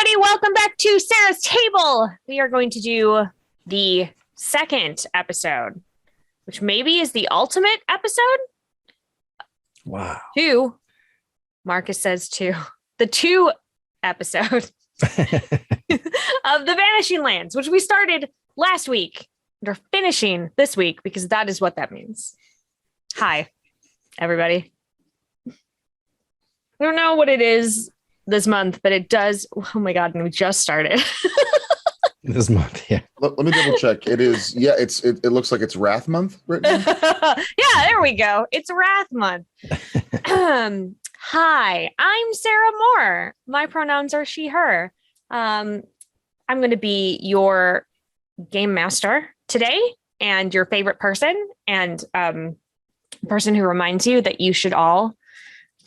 everybody. Welcome back to Sarah's Table. We are going to do the second episode, which maybe is the ultimate episode. Wow. Two. Marcus says two. The two episode of the Vanishing Lands, which we started last week. We're finishing this week because that is what that means. Hi, everybody. I don't know what it is this month, but it does. Oh my God. And we just started this month. Yeah. Let me double check. It is. Yeah. It looks like it's Wrath month right now. Yeah, there we go. It's Wrath month. Hi, I'm Sarah Moore. My pronouns are she, her. I'm going to be your game master today and your favorite person and person who reminds you that you should all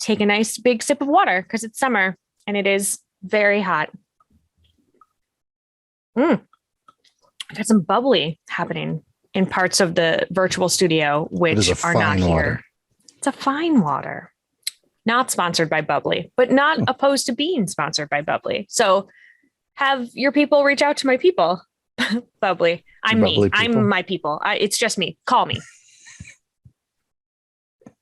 take a nice big sip of water because it's summer and it is very hot. I've got some bubbly happening in parts of the virtual studio, which are not here. Water. It's a fine water. Not sponsored by Bubbly, but not opposed to being sponsored by Bubbly. So have your people reach out to my people. Bubbly. I'm me. People. I'm my people. It's just me. Call me.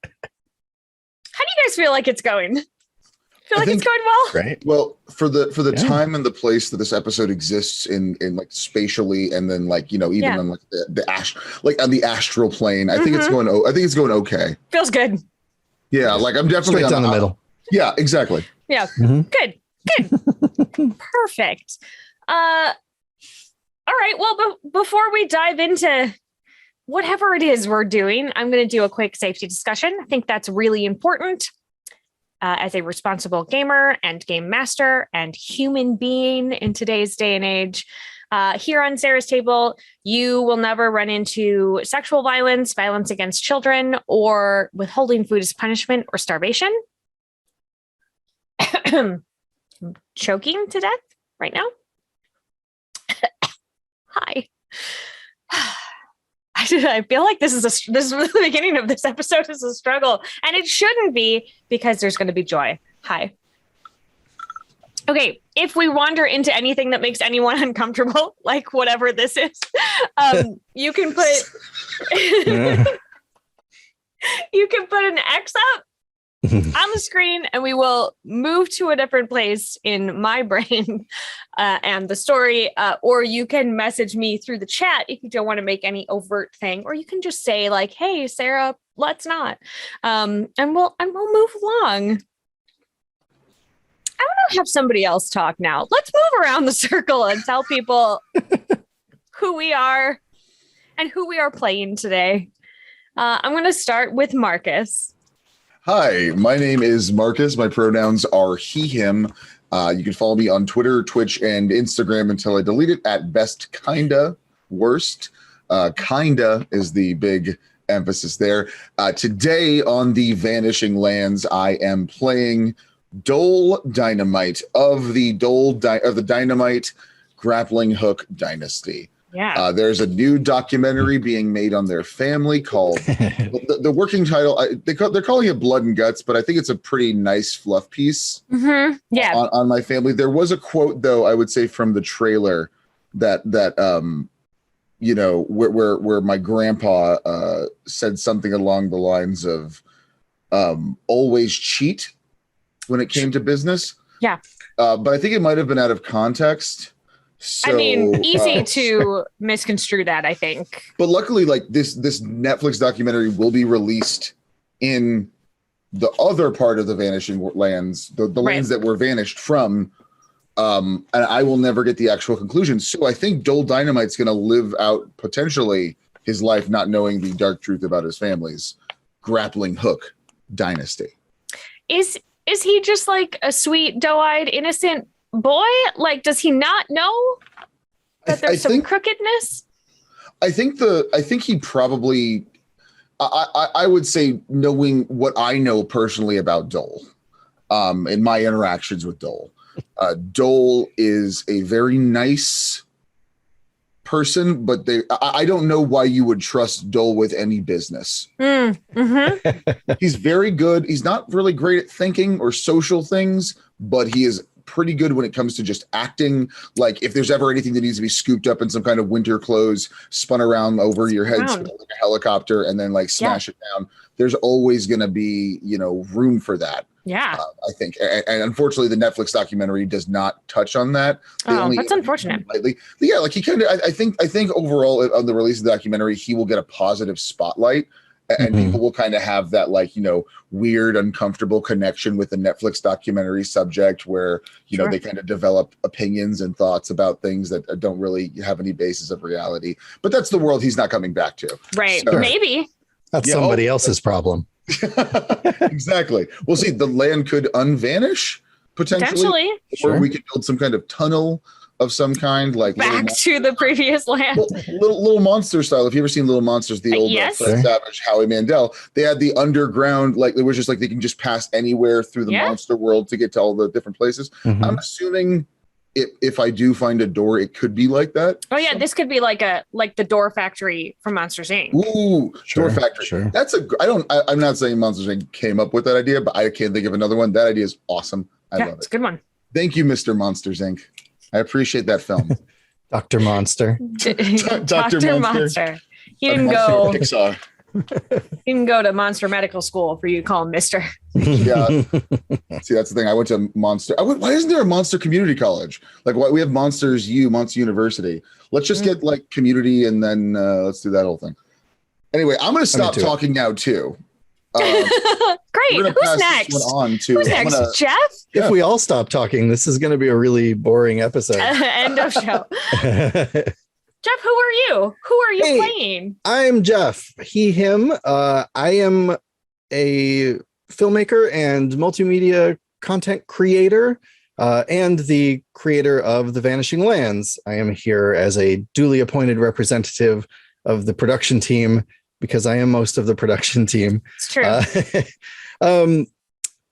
How do you guys feel like it's going? Feel like it's going well? Right. Well, for the time and the place that this episode exists in like spatially, and then like, you know, even on like on the astral plane, I think it's going. I think it's going okay. Feels good. Yeah, like I'm definitely straight down the middle. Yeah, exactly. Yeah. Good. Perfect. All right. Well, before we dive into whatever it is we're doing, I'm going to do a quick safety discussion. I think that's really important as a responsible gamer and game master and human being in today's day and age. Here on Sarah's Table, you will never run into sexual violence, violence against children, or withholding food as punishment or starvation. I'm choking to death right now. Hi. I feel like this is the beginning of this episode is a struggle, and it shouldn't be because there's going to be joy. Hi. Okay, if we wander into anything that makes anyone uncomfortable, like whatever this is, you can put you can put an X up on the screen, and we will move to a different place in my brain and the story. Or you can message me through the chat if you don't want to make any overt thing, or you can just say like, "Hey, Sarah, let's not," and we'll move along. I want to have somebody else talk now. Let's move around the circle and tell people who we are and who we are playing today. I'm going to start with Marcus. Hi, my name is Marcus. My pronouns are he, him. You can follow me on Twitter, Twitch, and Instagram until I delete it at best kinda worst. Kinda is the big emphasis there. Today on the Vanishing Lands, I am playing Dole Dynamite of the Dynamite Grappling Hook Dynasty. Yeah. There's a new documentary being made on their family called the working title. They're calling it Blood and Guts, but I think it's a pretty nice fluff piece. Yeah. On my family. There was a quote though, I would say from the trailer that you know, where my grandpa said something along the lines of always cheat when it came to business. Yeah. But I think it might have been out of context. So, I mean, easy to misconstrue that, I think. But luckily, like this Netflix documentary will be released in the other part of the Vanishing Lands, the lands that were vanished from. And I will never get the actual conclusion. So I think Dole Dynamite's going to live out potentially his life not knowing the dark truth about his family's grappling hook dynasty. Is he just like a sweet, doe-eyed, innocent boy? Like, does he not know that there's some crookedness? I think he probably, I would say, knowing what I know personally about Dole, in my interactions with Dole, Dole is a very nice person, but I don't know why you would trust Dole with any business. He's very good. He's not really great at thinking or social things, but he is pretty good when it comes to just acting. Like if there's ever anything that needs to be scooped up in some kind of winter clothes, spun around over your head, like a helicopter, and then like smash it down, there's always going to be, room for that. Yeah. I think. And unfortunately, the Netflix documentary does not touch on that. That's unfortunate. Lightly. But yeah, like he kind of, I think overall on the release of the documentary, he will get a positive spotlight. And people will kind of have that weird, uncomfortable connection with the Netflix documentary subject where, they kind of develop opinions and thoughts about things that don't really have any basis of reality. But that's the world he's not coming back to. Right. So, maybe. That's somebody else's problem. Exactly. Well, see, the land could unvanish potentially. Or we could build some kind of tunnel of some kind, like back to the previous land. Little Monster style. If you ever seen Little Monsters, the old Savage, Howie Mandel, they had the underground, like it was just like they can just pass anywhere through the monster world to get to all the different places. I'm assuming if I do find a door, it could be like that. Oh yeah, this could be like the door factory from Monsters Inc. Ooh, door factory. Sure. I'm not saying Monsters Inc. came up with that idea, but I can't think of another one. That idea is awesome. I love it. It's a good one. Thank you, Mr. Monsters Inc. I appreciate that film. Dr. Monster. Dr. Monster. He didn't go. Pixar. He didn't go to Monster Medical School for you to call him Mister. Yeah. See, that's the thing. I went to Monster. Why isn't there a Monster Community College? Like, why we have Monster University? Let's just get like community, and then let's do that whole thing. Anyway, I'm going to stop talking now too. Great. Who's next? Who's next? Jeff? If we all stop talking, this is going to be a really boring episode. End of show. Jeff, who are you? Who are you playing? I'm Jeff. He, him. I am a filmmaker and multimedia content creator and the creator of The Vanishing Lands. I am here as a duly appointed representative of the production team because I am most of the production team. It's true.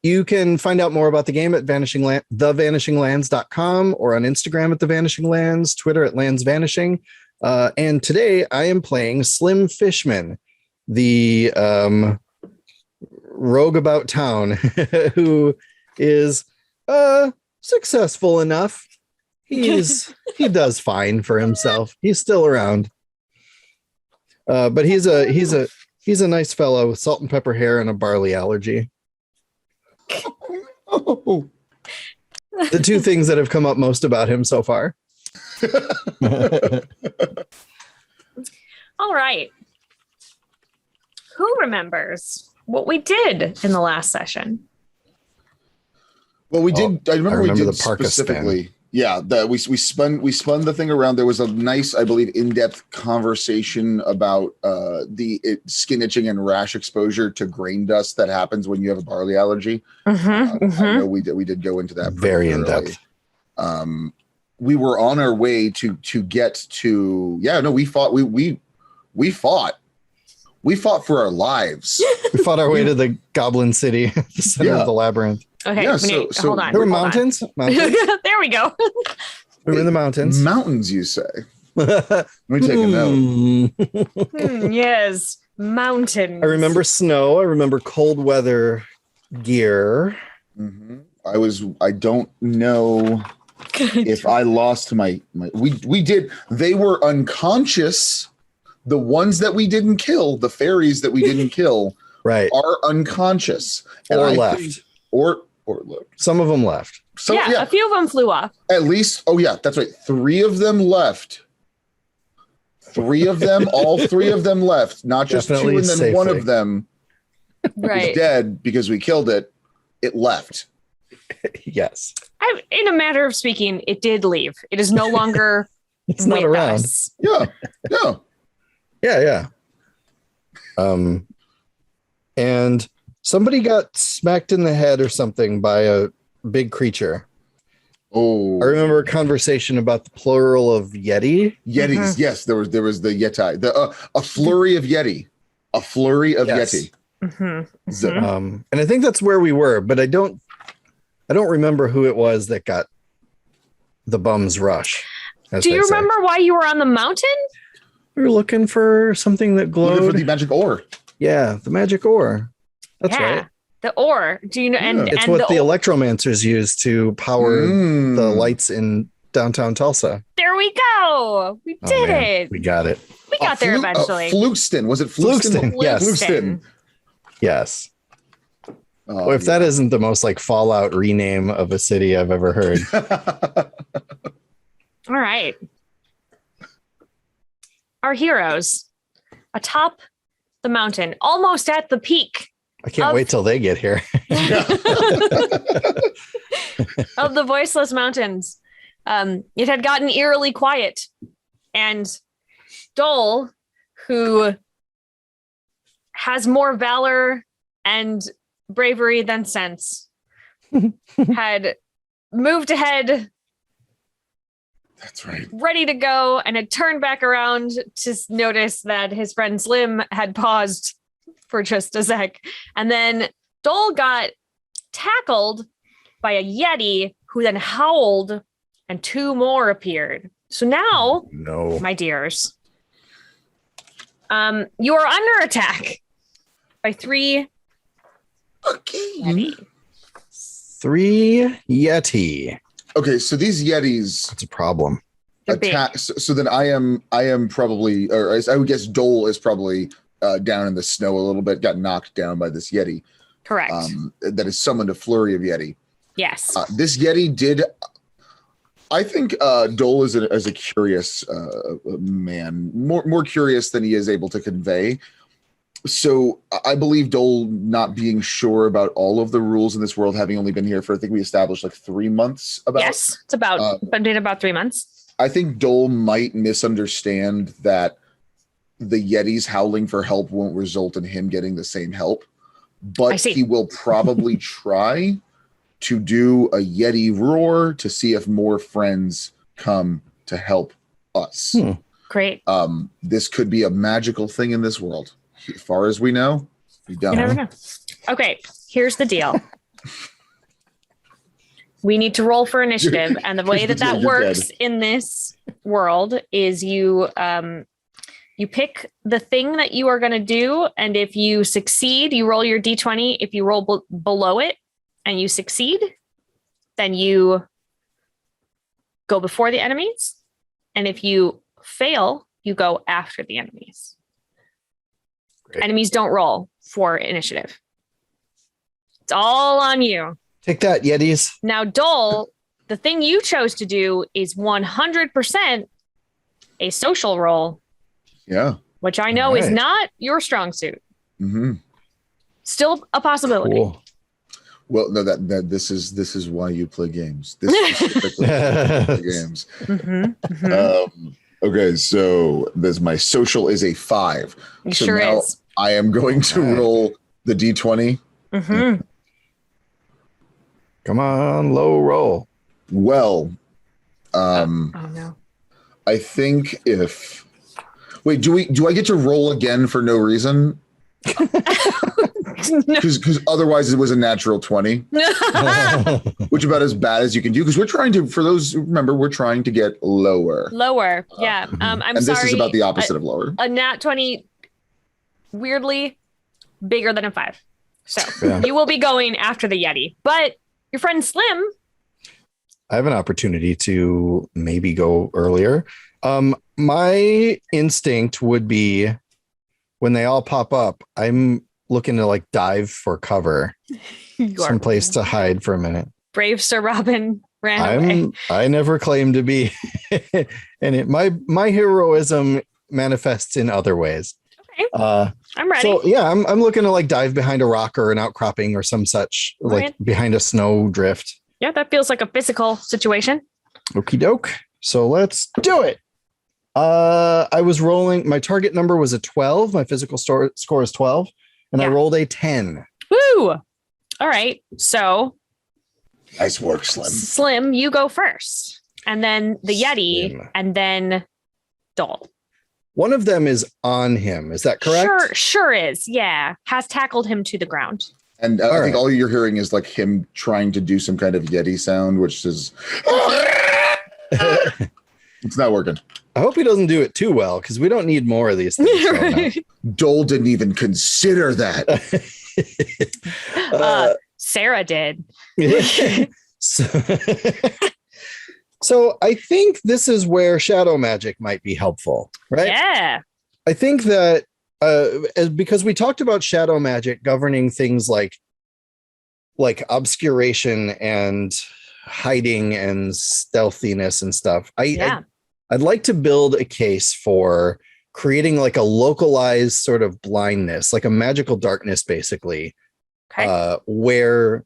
You can find out more about the game at thevanishinglands.com or on Instagram at The Vanishing Lands, Twitter at Lands Vanishing. And today I am playing Slim Fishman, the rogue about town who is successful enough. He does fine for himself. He's still around. But he's a nice fellow with salt and pepper hair and a barley allergy. Oh. The two things that have come up most about him so far. All right. Who remembers what we did in the last session? Well, we did. I remember we did the specifically. Yeah, we spun the thing around. There was a nice, I believe, in-depth conversation about the skin itching and rash exposure to grain dust that happens when you have a barley allergy. I know we did go into that very in depth. We were on our way to get to. Yeah, no, we fought. We fought for our lives. We fought our way to the Goblin City, the center of the labyrinth. Okay, yeah, hold on. There were mountains. There we go. We were in the mountains. Mountains, you say? Let me take a note. Yes, mountains. I remember snow. I remember cold weather gear. Mm-hmm. I don't know if I lost my. We did. They were unconscious. The ones that we didn't kill, the fairies that we didn't kill, right, are unconscious or left. Or look. Some of them left. So, yeah, a few of them flew off. At least, that's right. 3 of them left. 3 of them, all 3 of them left. Not just Definitely 2 and then safely. 1 of them Right. is dead because we killed it. It left. Yes. In a matter of speaking, it did leave. It is no longer it's not around. Us. Yeah. And somebody got smacked in the head or something by a big creature. Oh, I remember a conversation about the plural of Yeti. Yetis. Mm-hmm. Yes, there was the Yeti. A flurry of Yeti. A flurry of Yeti. Mm-hmm. And I think that's where we were, but I don't remember who it was that got the bum's rush. Do you remember why you were on the mountain? We were looking for something that glowed. Looking for the magic ore. Yeah, the magic ore. That's right. The ore. Do you know? And It's and what the ore- electromancers use to power the lights in downtown Tulsa. There we go. We did it. We got it. We got there eventually. Fluxton. Was it Fluxton? Yes. Fluxton. Yes. Oh, Well, if that isn't the most like Fallout rename of a city I've ever heard. All right. Our heroes atop the mountain, almost at the peak I can't wait till they get here. of the voiceless mountains. It had gotten eerily quiet, and Dole, who has more valor and bravery than sense, had moved ahead. That's right. Ready to go, and had turned back around to notice that his friend Slim had paused for just a sec. And then Dole got tackled by a Yeti who then howled, and two more appeared. So now, my dears, you are under attack by three Yeti. 3 Yeti. Okay, so these Yetis. That's a problem. Attack. So then I am probably, or I would guess Dole is probably down in the snow a little bit, got knocked down by this Yeti. Correct. That has summoned a flurry of Yeti. Yes. This Yeti did. I think Dole is a curious man, more curious than he is able to convey. So I believe Dole not being sure about all of the rules in this world, having only been here for, I think we established like 3 months. Yes, it's been about 3 months. I think Dole might misunderstand that the Yetis howling for help won't result in him getting the same help, but he will probably try to do a Yeti roar to see if more friends come to help us. Great. This could be a magical thing in this world. As far as we know, we don't. You never know. Okay, here's the deal. We need to roll for initiative, and the way that works in this world is you pick the thing that you are going to do, and if you succeed, you roll your d20. If you roll below it and you succeed, then you go before the enemies, and if you fail, you go after the enemies. Great. Enemies don't roll for initiative. It's all on you. Take that, Yetis. Now, Dole, the thing you chose to do is 100% a social role. Yeah. Which I know is not your strong suit. Mm-hmm. Still a possibility. Cool. Well, no, that this is why you play games. This is specifically why you play games. Mm-hmm, mm-hmm. Okay, so my social is a 5. It so sure now is. I am going to roll the d20. Mm-hmm. Come on, low roll. Well, oh no. I think if do I get to roll again for no reason? Because otherwise it was a natural 20, which is about as bad as you can do. Because we're trying to, for those who remember, we're trying to get lower. Yeah. I'm and sorry. This is about the opposite of lower. A nat 20, weirdly bigger than a 5. So you will be going after the Yeti, but your friend Slim. I have an opportunity to maybe go earlier. My instinct would be when they all pop up, I'm looking to like dive for cover, someplace to hide for a minute. Brave Sir Robin ran away. I never claimed to be, and my heroism manifests in other ways. Okay, I'm ready. So yeah, I'm looking to like dive behind a rock or an outcropping or some such, like behind a snow drift. Yeah, that feels like a physical situation. Okie doke. So let's do it. I was rolling. My target number was a 12. My physical score is 12. And I rolled a 10. Woo! All right. So nice work, Slim. Slim, you go first. And then the Yeti, and then Dole. One of them is on him. Is that correct? Sure is. Yeah. Has tackled him to the ground. And I think all you're hearing is like him trying to do some kind of Yeti sound, which is it's not working. I hope he doesn't do it too well, because we don't need more of these things. Dole didn't even consider that. Sarah did. so, so I think this is where shadow magic might be helpful, right? Yeah. I think that because we talked about shadow magic governing things like obscuration and hiding and stealthiness and stuff. I'd like to build a case for creating like a localized sort of blindness, like a magical darkness, basically, where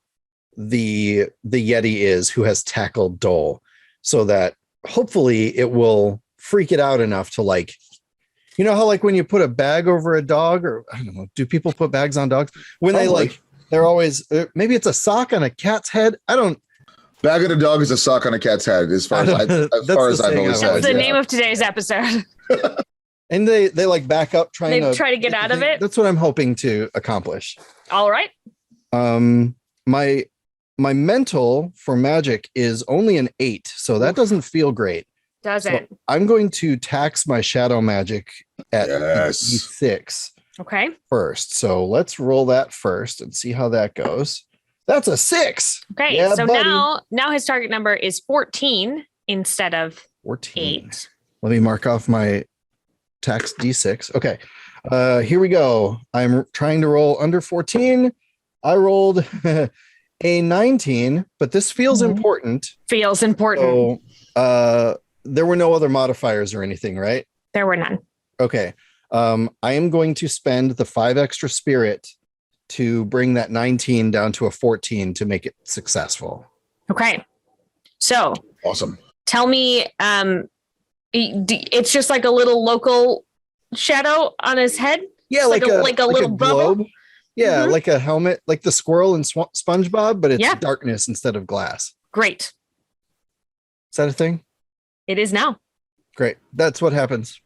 the Yeti is who has tackled Dole, so that hopefully it will freak it out enough to like, you know how like when you put a bag over a dog, or I don't know, do people put bags on dogs when they're always, maybe it's a sock on a cat's head. I don't. Bag of a dog is a sock on a cat's head, as far as I've always said. That's the name of today's episode. And they like back up try to get out of it. That's what I'm hoping to accomplish. All right. My mental for magic is only an 8, so that doesn't feel great. Doesn't. So I'm going to tax my shadow magic at E6. Okay. First. So let's roll that first and see how that goes. That's a 6. Okay. Yeah, so buddy. now his target number is 14 instead of 14. 8. Let me mark off my tax D6. Okay. Here we go. I'm trying to roll under 14. I rolled a 19, but this feels important. Feels important. So there were no other modifiers or anything, right? There were none. Okay. I am going to spend the 5 extra spirit to bring that 19 down to a 14 to make it successful. Okay. So awesome. Tell me, it's just like a little local shadow on his head? Yeah, like a little globe. bubble? Yeah, like a helmet, like the squirrel in SpongeBob, but it's Yeah. darkness instead of glass. Great. Is that a thing? It is now. Great. That's what happens.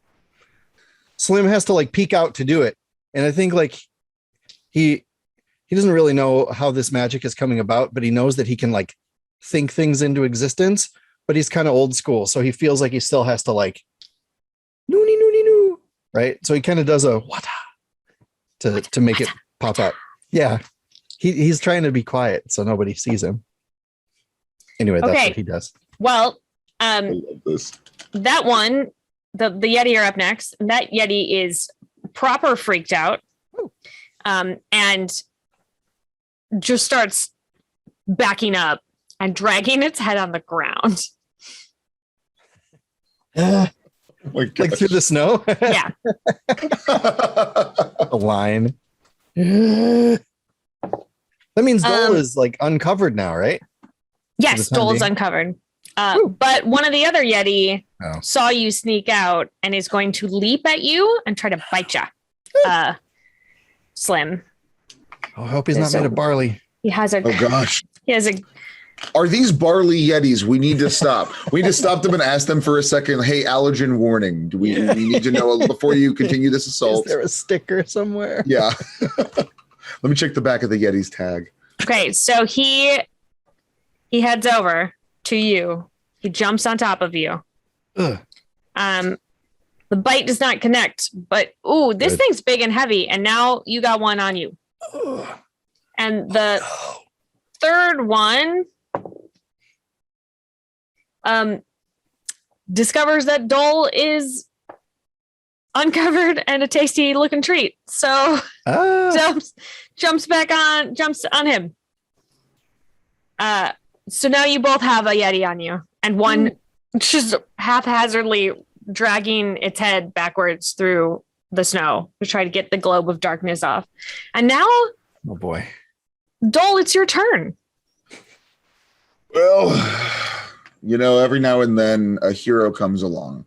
Slim has to like peek out to do it. And I think like he doesn't really know how this magic is coming about, but he knows that he can like think things into existence, but he's kind of old school. So he feels like he still has to like noo, right? So he kind of does a wata to make it pop out. Yeah. He's trying to be quiet so nobody sees him. Anyway, that's what he does. Well, I love this. that one, the Yeti are up next. That Yeti is proper freaked out. And just starts backing up and dragging its head on the ground. Like through the snow? Yeah. A line. That means Dole is like uncovered now, right? Yes, Dole is uncovered. But one of the other Yeti saw you sneak out and is going to leap at you and try to bite you. Slim. I hope he's not made of barley. He has a. Oh gosh. He has a. Are these barley Yetis? We need to stop. We need to stop them and ask them for a second. Hey, allergen warning. Do we need to know before you continue this assault? Is there a sticker somewhere? Yeah. Let me check the back of the Yeti's tag. Okay, so he heads over to you. He jumps on top of you. Ugh. The bite does not connect, but this thing's big and heavy, and now you got one on you. Ugh. And the third one discovers that Dole is uncovered and a tasty looking treat. So jumps on him. So now you both have a Yeti on you, and one just haphazardly dragging its head backwards through the snow to try to get the globe of darkness off. And now, oh boy, Dole, it's your turn. Well, every now and then a hero comes along.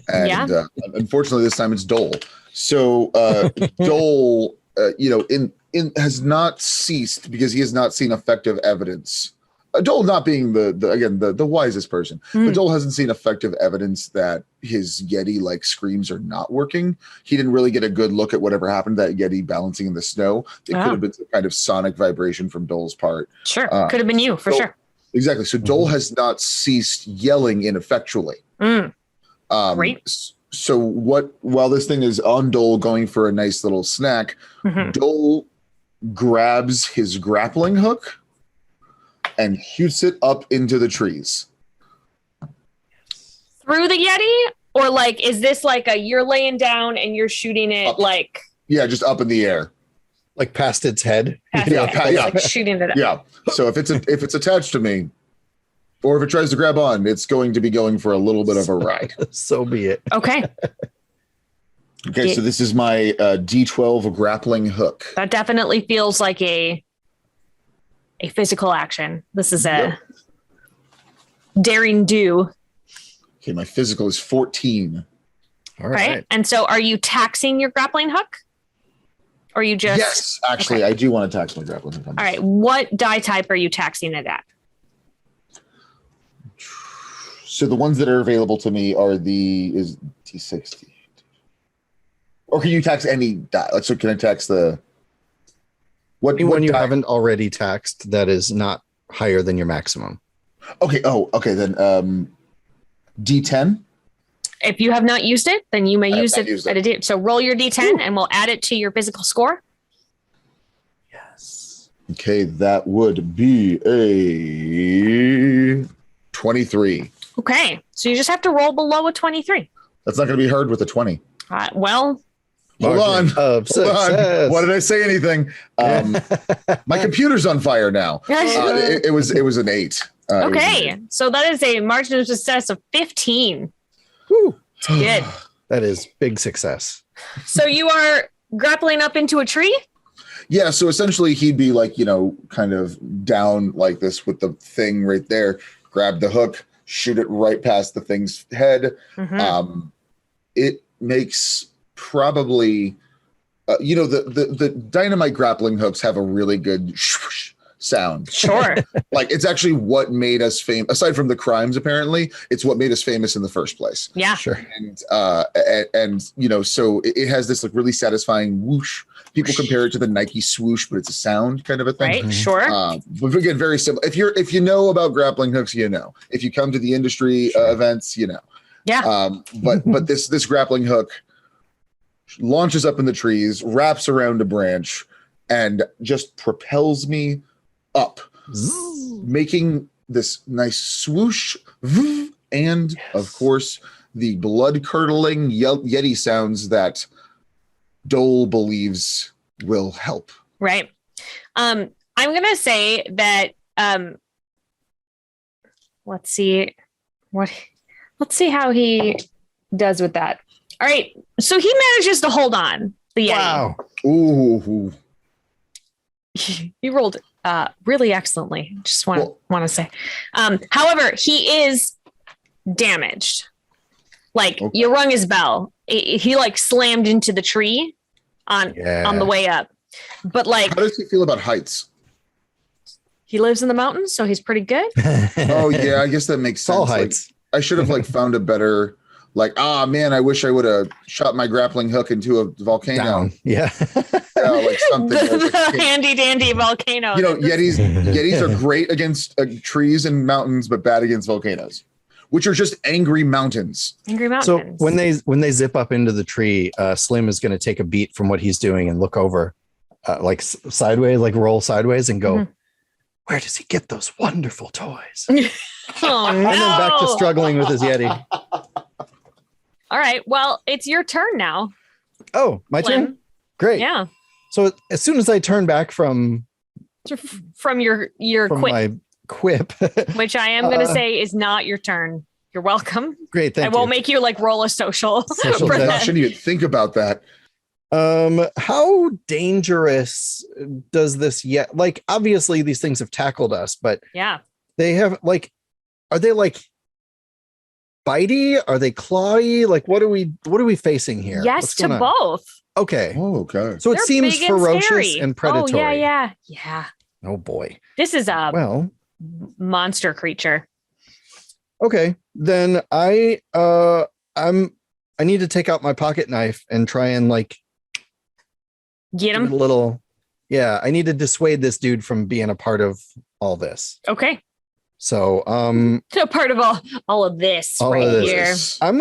And unfortunately, this time it's Dole. So Dole, has not ceased because he has not seen effective evidence. Dole not being the wisest person, but Dole hasn't seen effective evidence that his Yeti like screams are not working. He didn't really get a good look at whatever happened to that Yeti balancing in the snow. It could have been some kind of sonic vibration from Dole's part. Sure, could have been you for sure. Exactly. So Dole has not ceased yelling ineffectually. Great. So while this thing is on Dole going for a nice little snack, Dole grabs his grappling hook and shoots it up into the trees. Through the Yeti? Or like, is this like you're laying down and you're shooting it Up. like... Yeah, just up in the air. Like past its head. Like shooting it up. Yeah. So if it's attached to me, or if it tries to grab on, it's going to be going for a little bit of a ride. So be it. Okay. Okay, so this is my D12 grappling hook. That definitely feels like a physical action. This is a daring do. Okay, my physical is 14. All right. Right. And so are you taxing your grappling hook? Or you just... Yes, actually, I do want to tax my grappling hook. All right. What die type are you taxing it at? So the ones that are available to me are is D60. Or can you tax any die? Like, so can I tax the... Anyone you die? haven't already taxed that is not higher than your maximum. Okay, then D10? If you have not used it, then you may use it used at a D. So roll your D10 and we'll add it to your physical score. Yes. Okay, that would be a 23. Okay. So you just have to roll below a 23. That's not going to be hard with a 20. Well, Hold on. Of success. Why did I say anything? My computer's on fire now. It was an 8. okay. So that is a margin of success of 15. Whew. It's good. That is big success. So you are grappling up into a tree? Yeah, so essentially he'd be like, kind of down like this with the thing right there, grab the hook, shoot it right past the thing's head. Mm-hmm. It makes probably, the dynamite grappling hooks have a really good sound. Sure. Like it's actually what made us famous. Aside from the crimes, apparently, it's what made us famous in the first place. Yeah. Sure. And so it has this like really satisfying whoosh. People compare it to the Nike swoosh, but it's a sound kind of a thing. Right. Sure. But again, very simple. If you know about grappling hooks, if you come to the industry events, Yeah. But this grappling hook launches up in the trees, wraps around a branch, and just propels me up, making this nice swoosh, and of course the blood-curdling Yeti sounds that Dole believes will help. Right. I'm gonna say that let's see how he does with that. All right. So he manages to hold on the Yeti. Wow. Ooh. He rolled really excellently. Just want to say. However, he is damaged. Like you rung his bell. He like slammed into the tree on the way up. But like, how does he feel about heights? He lives in the mountains, so he's pretty good. Oh yeah, I guess that makes sense. All heights. I should have found a better. Man, I wish I would have shot my grappling hook into a volcano. Down. Yeah. Like something. The handy dandy volcano. Yetis are great against trees and mountains, but bad against volcanoes, which are just angry mountains. Angry mountains. So when they zip up into the tree, Slim is going to take a beat from what he's doing and look over, sideways, roll sideways, and go, "Where does he get those wonderful toys?" Oh no! And then back to struggling with his Yeti. All right. Well, it's your turn now. Oh, my turn. Great. Yeah. So as soon as I turn back from your from quip, my quip, which I am going to say is not your turn. You're welcome. Great. Thank you. I won't make you roll a social. I shouldn't even think about that. How dangerous does this yet? Obviously these things have tackled us, but yeah, they have are they bitey? Are they clawy? What are we facing here? Yes to both. Okay. Oh, okay. So it They're seems big and ferocious scary. and predatory. Oh, yeah. Oh boy. This is a monster creature. Okay. Then I need to take out my pocket knife and try and get him a little. Yeah, I need to dissuade this dude from being a part of all this. Okay. So So part of all of this here. I'm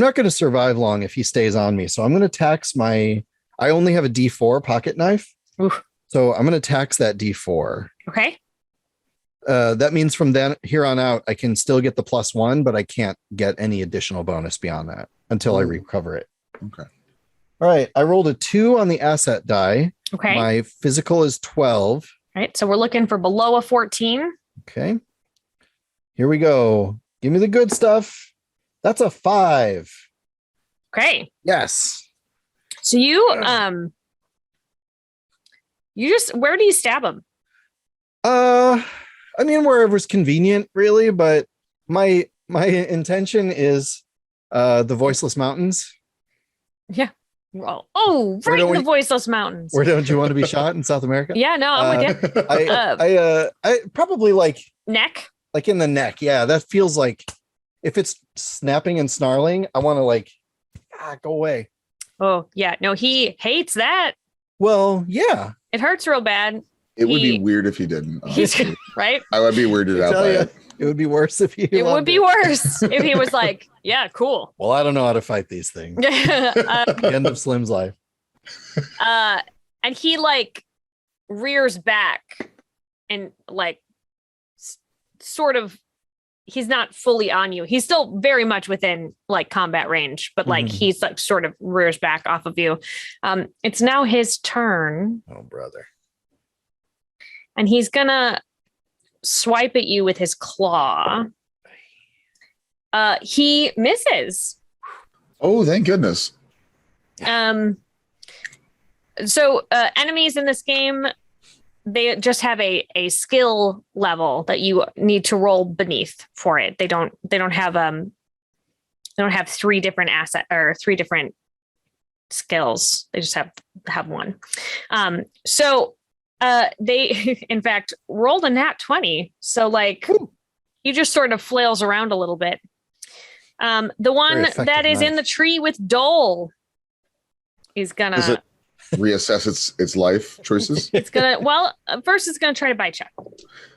not gonna survive long if he stays on me. So I'm gonna tax I only have a D4 pocket knife. Oof. So I'm going to tax that D4. Okay. That means from then here on out, I can still get the +1, but I can't get any additional bonus beyond that until I recover it. Okay. All right. I rolled a 2 on the asset die. Okay. My physical is 12. All right. So we're looking for below a 14. Okay. Here we go. Give me the good stuff. That's a 5. Okay. Yes. So you just, where do you stab him? I mean, wherever's convenient, really, but my intention is the Voiceless Mountains. Yeah. Well, oh, right in the Voiceless Mountains. Where don't you want to be shot in South America? Yeah, no, I'm with you. I probably like neck. Like in the neck. Yeah, that feels like if it's snapping and snarling, I want to like go away. Oh, yeah. No, he hates that. Well, yeah. It hurts real bad. It would be weird if he didn't. Right? I would be weirded out by it. It would be worse if he It would be worse if he was like, yeah, cool. Well, I don't know how to fight these things. The end of Slim's life. And he like rears back and like sort of, he's not fully on you. He's still very much within like combat range, but like he's like sort of rears back off of you. It's now his turn. Oh, brother. And he's gonna swipe at you with his claw. He misses. Oh, thank goodness. So enemies in this game, they just have a skill level that you need to roll beneath for it. They don't have 3 different three different skills. They just have one. So they in fact rolled a nat 20. So like he just sort of flails around a little bit. The one that is in the tree with Dole is gonna Does it reassess its life choices? It's gonna first it's gonna try to bite you.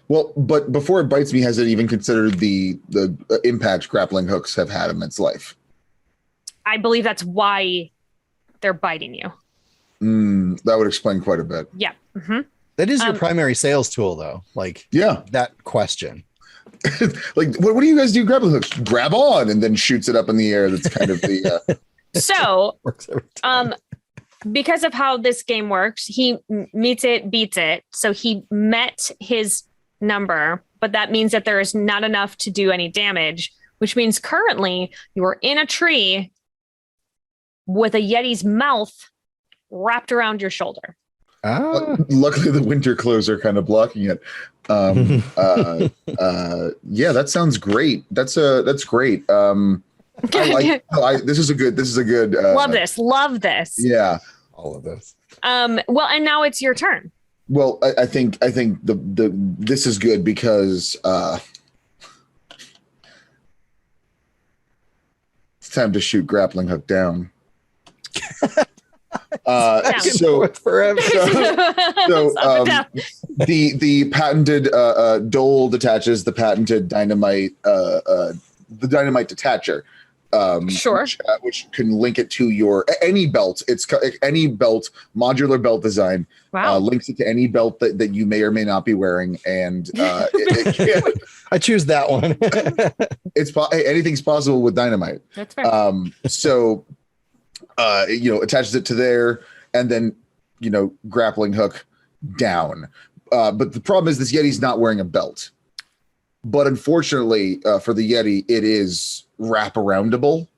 Well, but before it bites me, has it even considered the impact grappling hooks have had in its life? I believe that's why they're biting you. That would explain quite a bit. Yeah. Mm-hmm. That is your primary sales tool, though. Like, yeah, that question. Like, what do you guys do? Grappling hooks, grab on, and then shoots it up in the air. That's kind of the. So, because of how this game works, he meets it, beats it. So he met his number, but that means that there is not enough to do any damage, which means currently you are in a tree with a Yeti's mouth wrapped around your shoulder. Luckily, the winter clothes are kind of blocking it. Yeah, that sounds great. That's great. I like. This is a good. Love this. Yeah, all of this. Well, and now it's your turn. Well, I think this is good because it's time to shoot grappling hook down. So forever. The patented Dole detaches the patented dynamite, the dynamite detacher. Sure. Which can link it to your any belt. It's any belt, modular belt design. Wow. Links it to any belt that you may or may not be wearing, and I choose that one. Anything's possible with dynamite. That's fair. So. Attaches it to there, and then, grappling hook down. But the problem is this Yeti's not wearing a belt. But unfortunately for the Yeti, it is wraparoundable.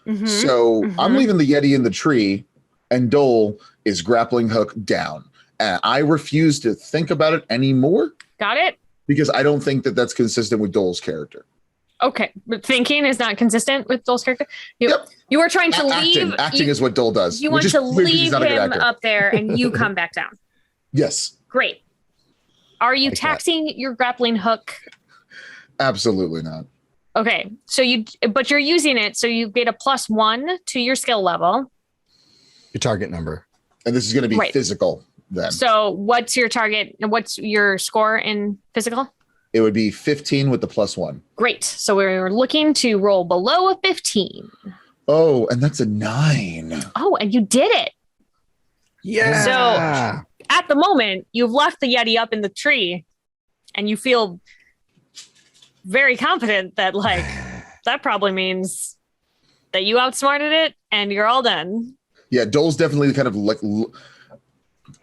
Mm-hmm. So I'm leaving the Yeti in the tree, and Dole is grappling hook down. And I refuse to think about it anymore. Got it? Because I don't think that that's consistent with Dole's character. Okay, but thinking is not consistent with Dole's character. You are trying to leave. Acting is what Dole does. You want to leave him up there, and you come back down. Yes. Great. Are you taxing your grappling hook? Absolutely not. Okay, but you're using it, so you get a +1 to your skill level. Your target number. And this is going to be physical then. So what's your target? What's your score in physical? It would be 15 with the +1. Great. So we're looking to roll below a 15. Oh, and that's a 9. Oh, and you did it. Yeah. So at the moment, you've left the Yeti up in the tree, and you feel very confident that like that probably means that you outsmarted it and you're all done. Yeah, Dole's definitely kind of like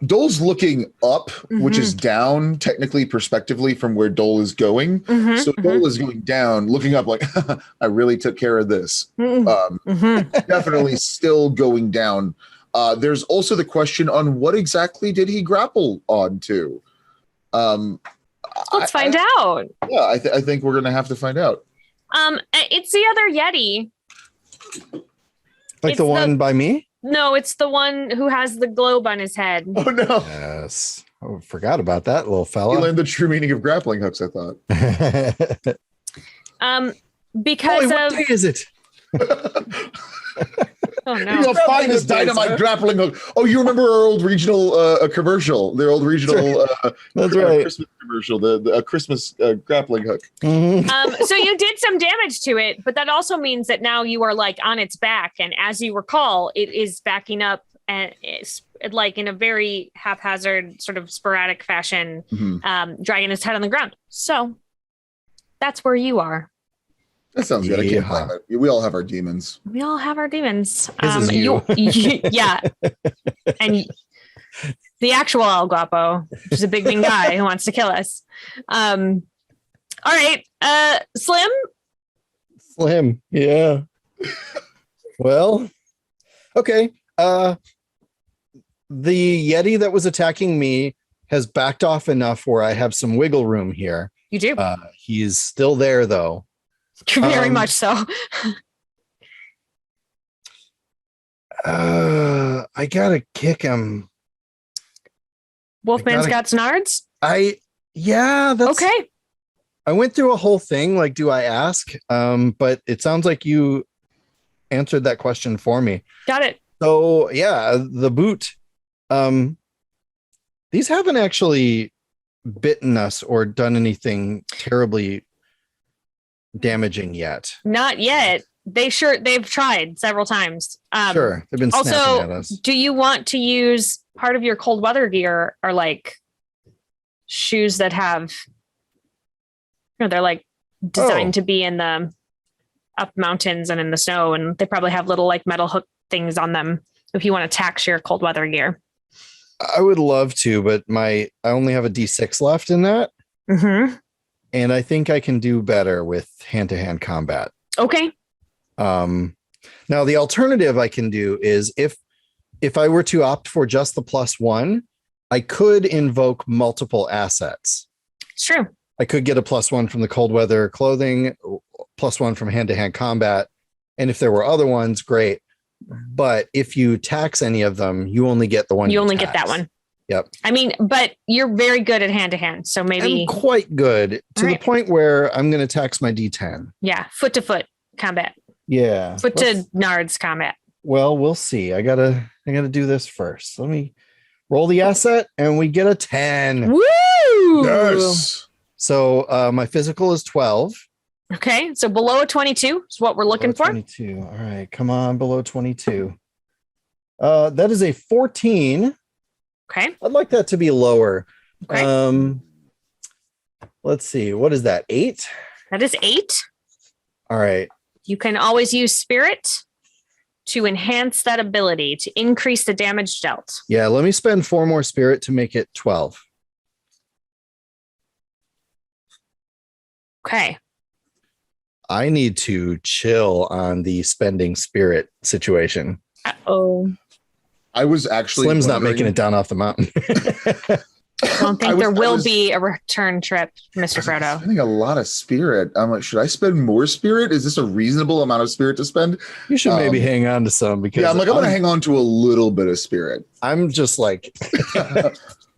Dole's looking up, which is down technically prospectively from where Dole is going. So Dole is going down, looking up like, I really took care of this. Definitely still going down. There's also the question on what exactly did he grapple onto? Let's find out. Yeah, I think we're going to have to find out. It's the other Yeti. Like the one by me? No, it's the one who has the globe on his head. Oh, no. Yes. Oh, forgot about that little fella. You learned the true meaning of grappling hooks, I thought. Because what day is it? Oh, no. You'll find this dynamite grappling hook. Oh, you remember our old regional commercial? Their old regional That's right. Christmas commercial, the Christmas grappling hook. So you did some damage to it, but that also means that now you are like on its back. And as you recall, it is backing up and it's like in a very haphazard, sort of sporadic fashion, dragging its head on the ground. So that's where you are. That sounds good. I can't blame it. We all have our demons. We all have our demons. This is you. Yeah. And the actual El Guapo, which is a big mean guy who wants to kill us. All right. Slim? Yeah. Well, okay. The Yeti that was attacking me has backed off enough where I have some wiggle room here. You do? He's still there, though. Very much so. I gotta kick him. Wolfman's got snards? That's okay. I went through a whole thing. Like, do I ask? But it sounds like you answered that question for me. Got it. So yeah, the boot. These haven't actually bitten us or done anything terribly damaging yet. Not yet. They've tried several times. Sure. They've been snapping at us. Do you want to use part of your cold weather gear or like shoes that have, they're like designed to be in the up mountains and in the snow, and they probably have little like metal hook things on them if you want to tax your cold weather gear. I would love to, but I only have a D6 left in that. And I think I can do better with hand-to-hand combat. Okay. Now the alternative I can do is if I were to opt for just the +1, I could invoke multiple assets. It's true. I could get a +1 from the cold weather clothing, +1 from hand-to-hand combat. And if there were other ones, great. But if you tax any of them, you only get the one. You only get that one. Yep. I mean, but you're very good at hand-to-hand. So maybe. I'm quite good to the point where I'm going to tax my D10. Yeah. Foot-to-foot combat. Yeah. Foot to nards combat. Well, we'll see. I gotta do this first. Let me roll the asset and we get a 10. Woo! Yes. So my physical is 12. Okay. So below a 22 is what we're looking for. 22. All right. Come on. Below 22. That is a 14. Okay. I'd like that to be lower. Okay. Let's see. What is that? 8? That is 8. All right. You can always use spirit to enhance that ability, to increase the damage dealt. Yeah, let me spend 4 more spirit to make it 12. Okay. I need to chill on the spending spirit situation. Uh-oh. I was actually Slim's not making it down off the mountain. I don't think there will be a return trip, Mr. Frodo. Spending a lot of spirit. I'm like, should I spend more spirit? Is this a reasonable amount of spirit to spend? You should maybe hang on to some because I'm going to hang on to a little bit of spirit. I'm just like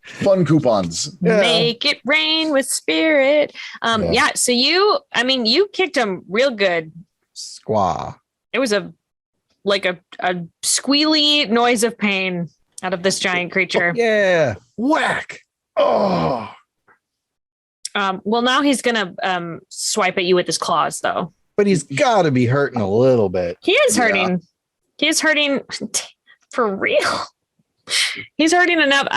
fun coupons. Yeah. Make it rain with spirit. Yeah. So you kicked him real good. Squaw. It was a squealy noise of pain out of this giant creature. Yeah. Whack. Oh. Well, now he's gonna swipe at you with his claws, though. But he's got to be hurting a little bit. He is hurting. Yeah. He is hurting for real. He's hurting enough.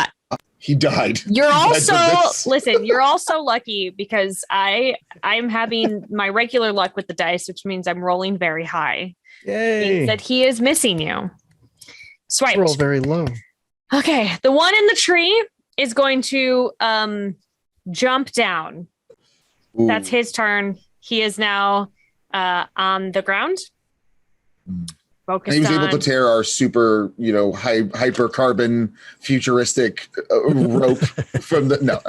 He died. You're He died also from this. listen, you're also lucky because I'm having my regular luck with the dice, which means I'm rolling very high. Yay. Means that he is missing you. Swipe. Roll very low. Okay. The one in the tree is going to jump down. Ooh. That's his turn. He is now on the ground. Focused And he was on... able to tear our super, hyper carbon futuristic rope from the. No,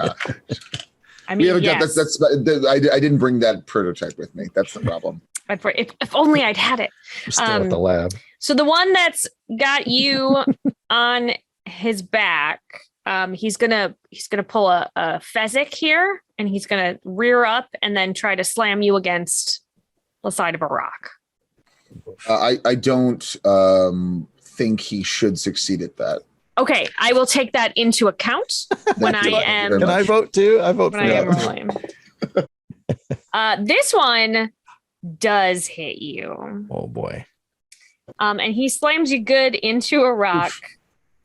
I mean, we haven't yes. got I didn't bring that prototype with me. That's the problem. But if only I'd had it. We're still at the lab. So the one that's got you on his back, he's gonna pull a Fezzik here, and he's gonna rear up and then try to slam you against the side of a rock. I don't think he should succeed at that. Okay, I will take that into account when I am. Can I vote too? I vote for when I am that. rolling. This one does hit you. Oh boy. And he slams you good into a rock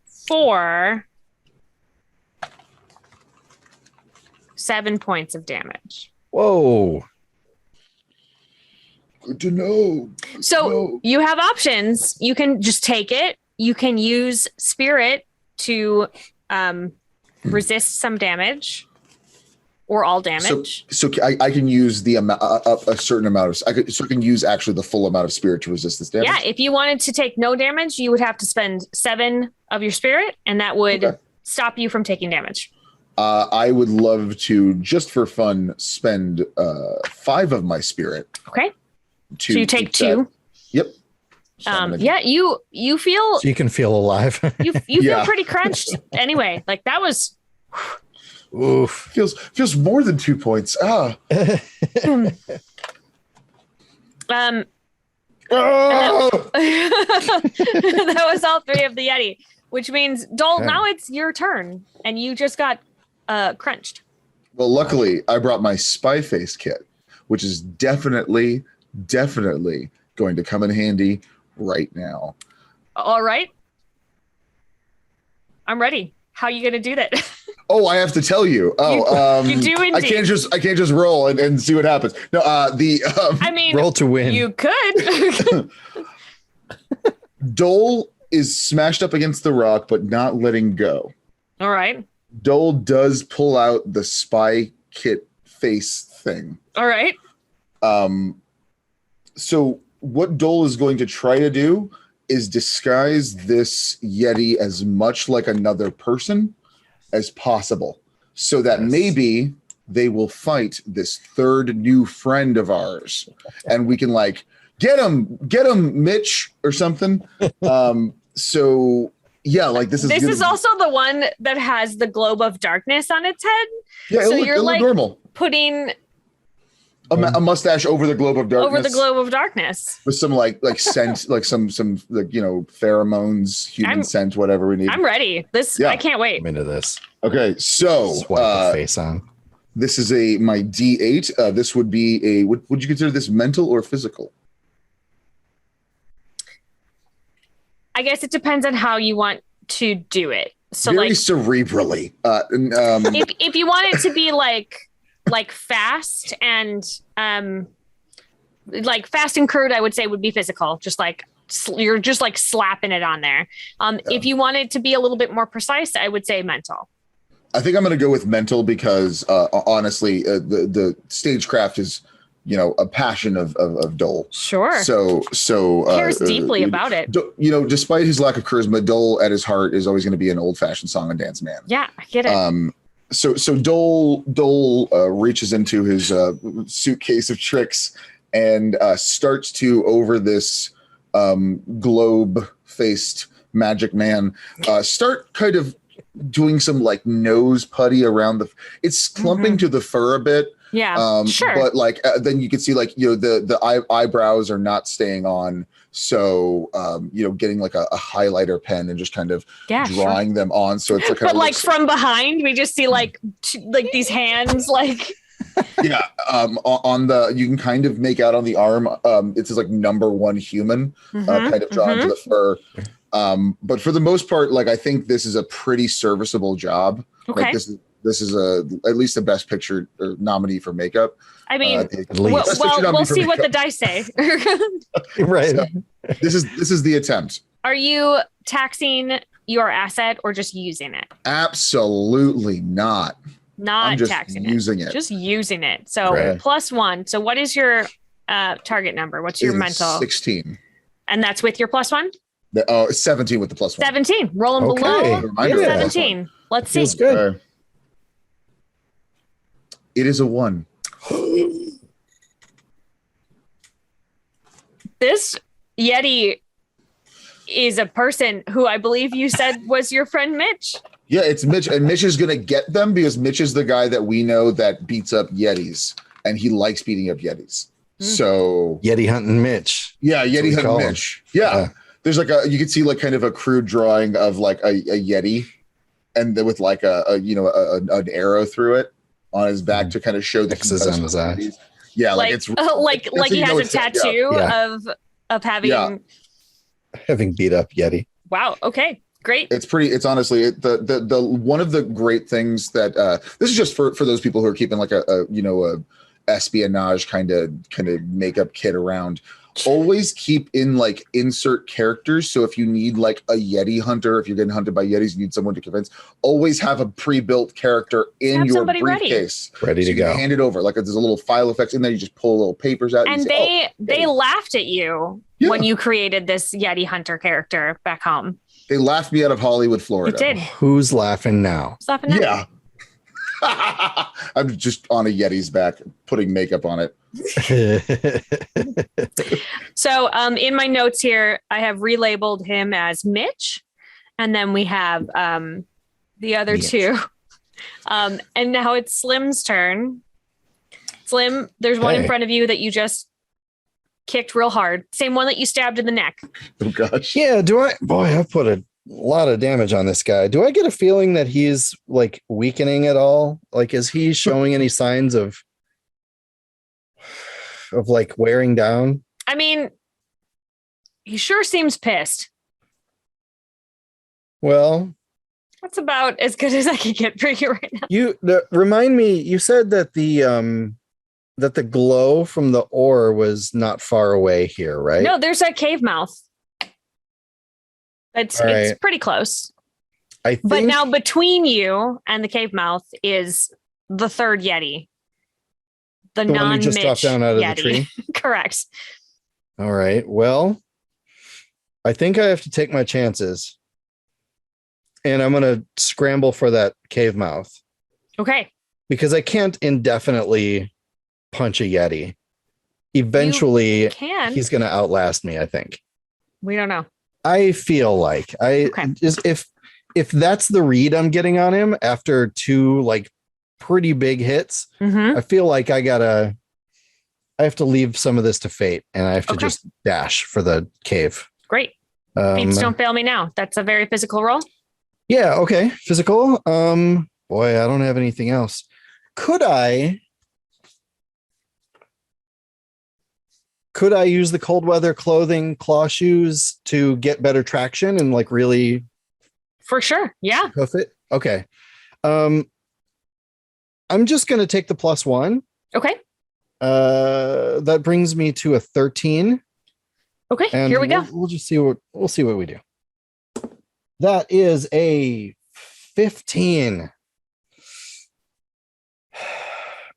for 7 points of damage. Whoa. Good to know. So you have options. You can just take it. You can use spirit to resist some damage or all damage. So I can use the amount, a certain amount of. I can use actually the full amount of spirit to resist this damage. Yeah, if you wanted to take no damage, you would have to spend 7 of your spirit, and that would stop you from taking damage. I would love to, just for fun, spend 5 of my spirit. Okay. So you take 2. Yep. Yeah, you feel. So you can feel alive. you feel pretty crunched. Anyway, like that was. Oof. Feels more than 2 points. Oh. Oh! That was all 3 of the Yeti, which means Dole. Okay. Now it's your turn, and you just got crunched. Well, luckily, I brought my spy face kit, which is definitely going to come in handy right now. All right, I'm ready. How are you going to do that? Oh, I have to tell you. Oh, you do indeed. I can't just roll and see what happens. No, I mean, roll to win. You could. Dole is smashed up against the rock, but not letting go. All right. Dole does pull out the spy kit face thing. All right. So what Dole is going to try to do is disguise this Yeti as much like another person as possible, so that maybe they will fight this third new friend of ours, and we can like get him, Mitch, or something. So yeah, like this is also the one that has the globe of darkness on its head. Yeah, so you're like normal. Putting a mustache over the globe of darkness. Over the globe of darkness. With some like scent, like some like pheromones, human scent, whatever we need. I'm ready. I can't wait. I'm into this. Okay, so Swipe the face on. This is my D8. This would be would you consider this mental or physical? I guess it depends on how you want to do it. So very like cerebrally. If you want it to be like fast and like fast and crude, I would say would be physical. Just like you're just like slapping it on there. If you want it to be a little bit more precise, I would say mental. I think I'm going to go with mental because honestly, the stagecraft is a passion of Dole. Sure. So cares deeply about it. Despite his lack of charisma, Dole at his heart is always going to be an old-fashioned song and dance man. Yeah, I get it. So Dole reaches into his suitcase of tricks and starts to, over this globe-faced magic man, start kind of doing some like nose putty around it's clumping to the fur a bit. Yeah, sure. But like then you can see like the eyebrows are not staying on, so getting like a highlighter pen and just kind of drawing them on. So it's like but like from behind, we just see like these hands like. Yeah, on you can kind of make out on the arm. It says like number 1 human, kind of drawn into the fur. But for the most part, like I think this is a pretty serviceable job. Okay. Like this is at least the best picture or nominee for makeup. I mean, At least. we'll see what the dice say. Right. So, this is the attempt. Are you taxing your asset or just using it? Absolutely not. Not I'm just taxing using it. Just using it. So Right. +1. So what is your target number? What's your It is mental? 16. And that's with your +1? 17 with the +1. 17. Rolling Okay. below Reminder of the +1. 17. Let's see. Feels good. Okay. It is a 1. This Yeti is a person who I believe you said was your friend Mitch. Yeah, it's Mitch, and Mitch is gonna get them because Mitch is the guy that we know that beats up Yetis, and he likes beating up Yetis. So Yeti hunting Mitch. yeah, That's what Yeti we hunting call him. Mitch. Yeah. There's like you can see like kind of a crude drawing of like a Yeti, and then with like an arrow through it on his back to kind of show that he X's does on his eye. Yetis. Yeah, Like it's like that's he how you know has a it's set, tattoo Yeah. of having Yeah. Having beat up Yeti. Wow, okay. Great. It's honestly the one of the great things that this is just for those people who are keeping like a espionage kind of makeup kit around. Always keep in like insert characters. So if you need like a Yeti hunter, if you're getting hunted by Yetis, you need someone to convince. Always have a pre-built character in Have your somebody ready. briefcase, Ready So to you can go. hand it over. Like there's a little file effects in there. You just pull little papers out, And you say, they laughed at you Yeah. when you created this Yeti hunter character back home. they laughed me out of Hollywood, Florida. It did. Who's laughing now? Stop it now. Yeah. I'm just on a Yeti's back, putting makeup on it. So in my notes here, I have relabeled him as Mitch. And then we have the other Mitch. two. And now it's Slim's turn. Slim, there's one in Okay. front of you that you just kicked real hard. Same one that you stabbed in the neck. Oh gosh. Yeah, I've put a lot of damage on this guy. Do I get a feeling that he's like weakening at all? Like, is he showing any signs of like wearing down? I mean, he sure seems pissed. Well, That's about as good as I can get for you right now. remind me, you said that the glow from the ore was not far away here, right? No, there's a cave mouth. It's All it's right. pretty close. I think But now between you and the cave mouth is the third Yeti. The the one you non-Mitch just dropped down out of Yeti. the tree. Correct. All right. Well, I think I have to take my chances. And I'm going to scramble for that cave mouth Okay. because I can't indefinitely punch a Yeti. Eventually, Can. he's going to outlast me, I think. We don't know. I feel like Okay. if that's the read I'm getting on him after two like pretty big hits, Mm-hmm. I feel like I have to leave some of this to fate and I have to Okay. just dash for the cave. Great. Feats don't fail me now. That's a very physical roll. Yeah, okay. Physical. Boy, I don't have anything else. Could I use the cold weather clothing claw shoes to get better traction and like really For sure. Yeah. hoof it? Okay. I'm just gonna take the +1. Okay. That brings me to a 13. Okay. And Here we go. We'll just see what we do. That is a 15.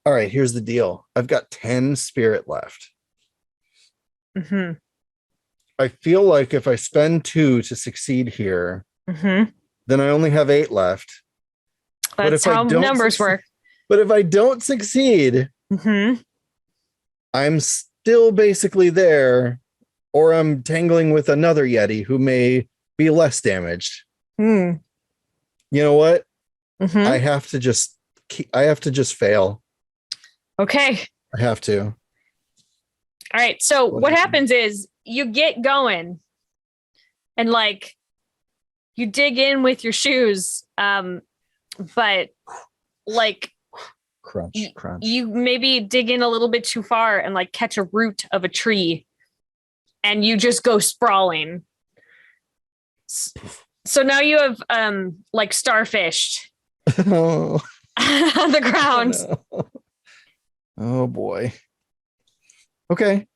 All right, here's the deal. I've got 10 spirit left. Mm-hmm. I feel like if I spend 2 to succeed here, Mm-hmm. then I only have 8 left. But That's if I how don't numbers succeed- work. But if I don't succeed, Mm-hmm. I'm still basically there, or I'm tangling with another Yeti who may be less damaged. Mm. You know what? Mm-hmm. I have to just fail. Okay. I have to. All right. So What what happened? happens is you get going and like you dig in with your shoes. But like Crunch, crunch. you maybe dig in a little bit too far and like catch a root of a tree and you just go sprawling. So now you have like starfished Oh, on the ground. no. Oh boy. Okay.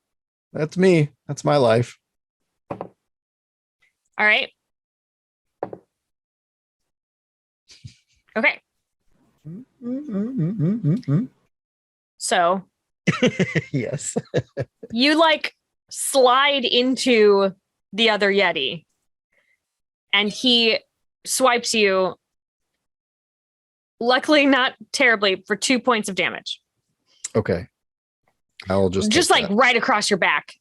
That's me. That's my life. All right. Okay. So Yes. you like slide into the other Yeti and he swipes you, luckily not terribly, for 2 points of damage. Okay. I'll just take like right across your back.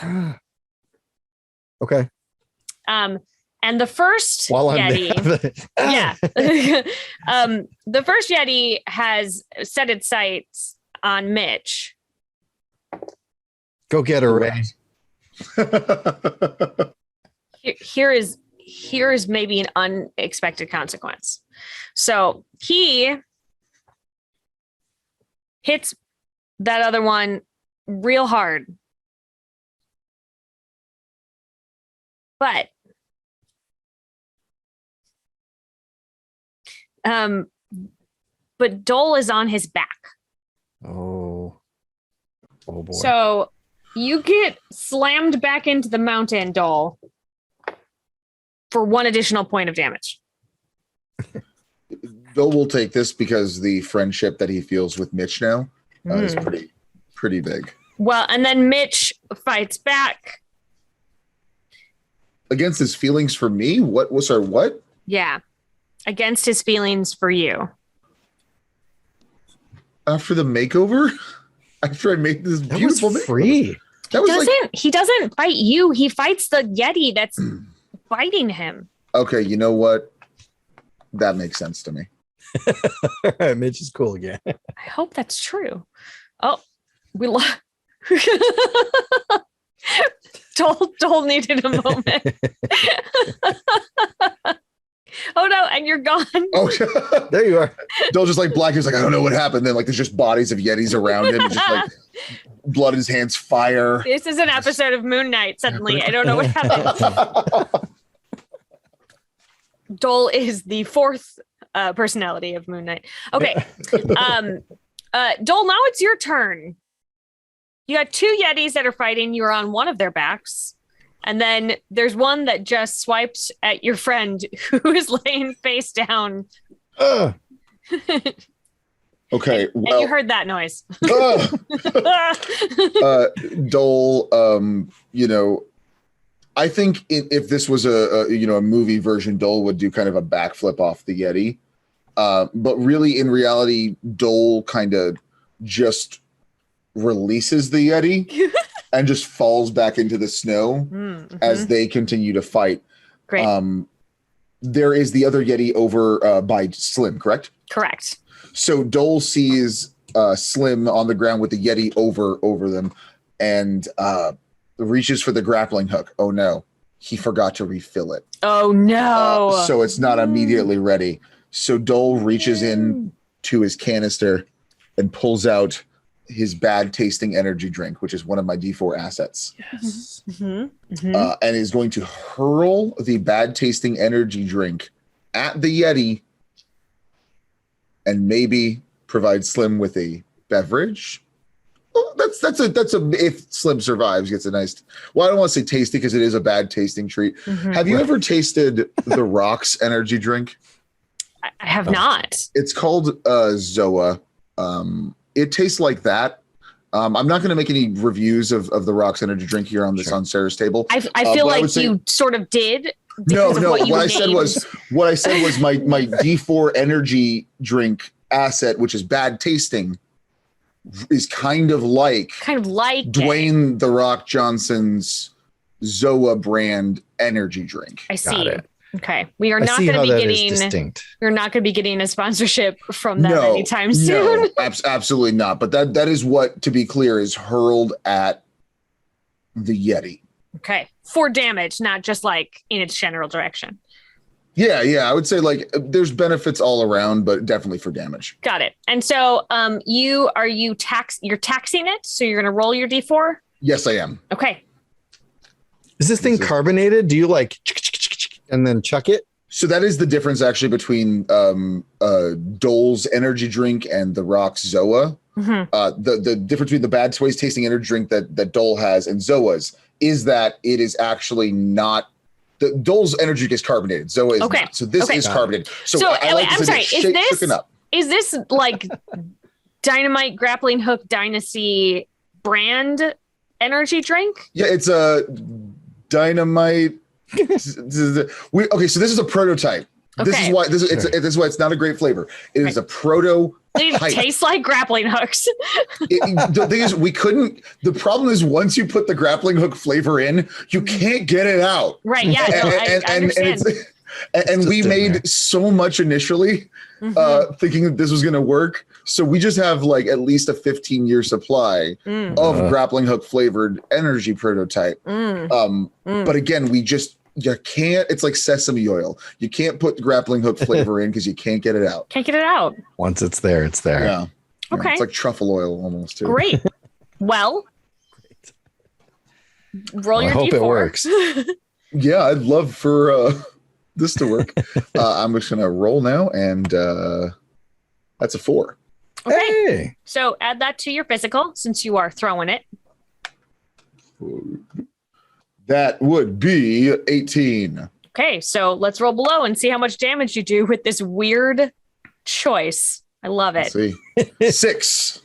that. Okay. And the first While I'm Yeti, there. the first Yeti has set its sights on Mitch. Go get her, Ray. Here is maybe an unexpected consequence. So he hits that other one real hard. But Dole is on his back. Oh boy. So you get slammed back into the mountain, Dole, for 1 additional point of damage. Bill will take this because the friendship that he feels with Mitch now is pretty big. Well, and then Mitch fights back Against his feelings for me? What? Yeah. Against his feelings for you. After the makeover? After I made this that beautiful was makeover? free. He doesn't fight you. He fights the Yeti that's fighting him. Okay, you know what? That makes sense to me. Mitch is cool again. I hope that's true. Oh, we lost. Dole needed a moment. Oh no, and you're gone. Oh, there you are. Dole just like black. He's like, I don't know what happened. Then like there's just bodies of Yetis around him. Just like blood in his hands, fire. This is an episode of Moon Knight. Suddenly, I don't know what happened. Dole is the 4th personality of Moon Knight. Okay. Dole, now it's your turn. You got 2 Yetis that are fighting. You're on one of their backs. And then there's one that just swipes at your friend who is laying face down. Okay. And you heard that noise. Dole, I think if this was a movie version, Dole would do kind of a backflip off the Yeti. But really, in reality, Dole kind of just releases the Yeti and just falls back into the snow as they continue to fight. Great. There is the other Yeti over by Slim, correct? Correct. So Dole sees Slim on the ground with the Yeti over them and reaches for the grappling hook. Oh no, he forgot to refill it. Oh no. So it's not immediately ready. So Dole reaches in to his canister and pulls out his bad tasting energy drink, which is one of my D4 assets. Yes. And is going to hurl the bad tasting energy drink at the Yeti and maybe provide Slim with a beverage. Well, that's a if Slim survives, gets a nice. Well, I don't want to say tasty because it is a bad tasting treat. Have you ever tasted the Rock's energy drink? I have not. It's called Zoa. It tastes like that. I'm not going to make any reviews of the Rock's energy drink here on Sarah's table. I feel like you sort of did. No. What I said was my D4 energy drink asset, which is bad tasting, is kind of like Dwayne "The Rock" Johnson's Zoa brand energy drink. I see. Okay, we are not going to be getting. We're not going to be getting a sponsorship from them anytime soon. No, absolutely not. But that is what, to be clear, is hurled at the Yeti. Okay, for damage, not just like in its general direction. Yeah. I would say like there's benefits all around, but definitely for damage. Got it. And so, you're taxing it. So you're going to roll your D4. Yes, I am. Okay. Is this thing carbonated? Do you like and then chuck it? So that is the difference actually between Dole's energy drink and the Rock's Zoa. The difference between the bad toys tasting energy drink that Dole has and Zoa's is that it is actually not. The Dole's energy drink is carbonated. Zoa is not. So this is carbonated. Is this like Dynamite Grappling Hook Dynasty brand energy drink? Yeah, it's a Dynamite. So this is a prototype. This is why this is why it's not a great flavor. It is a proto. It tastes like grappling hooks. The thing is, we couldn't. The problem is, once you put the grappling hook flavor in, you can't get it out. Right? Yeah. I understand. And we made so much initially, thinking that this was going to work. So we just have like at least a 15-year supply of grappling hook flavored energy prototype. But again, you can't. It's like sesame oil. You can't put grappling hook flavor in because you can't get it out. Can't get it out. Once it's there, it's there. Yeah. Okay. It's like truffle oil almost too. Great. Well, roll your I hope D4. it works. Yeah, I'd love for this to work. I'm just gonna roll now, and that's a 4. Okay. Hey. So add that to your physical since you are throwing it. That would be 18. Okay, so let's roll below and see how much damage you do with this weird choice. I love it. Let's see. 6.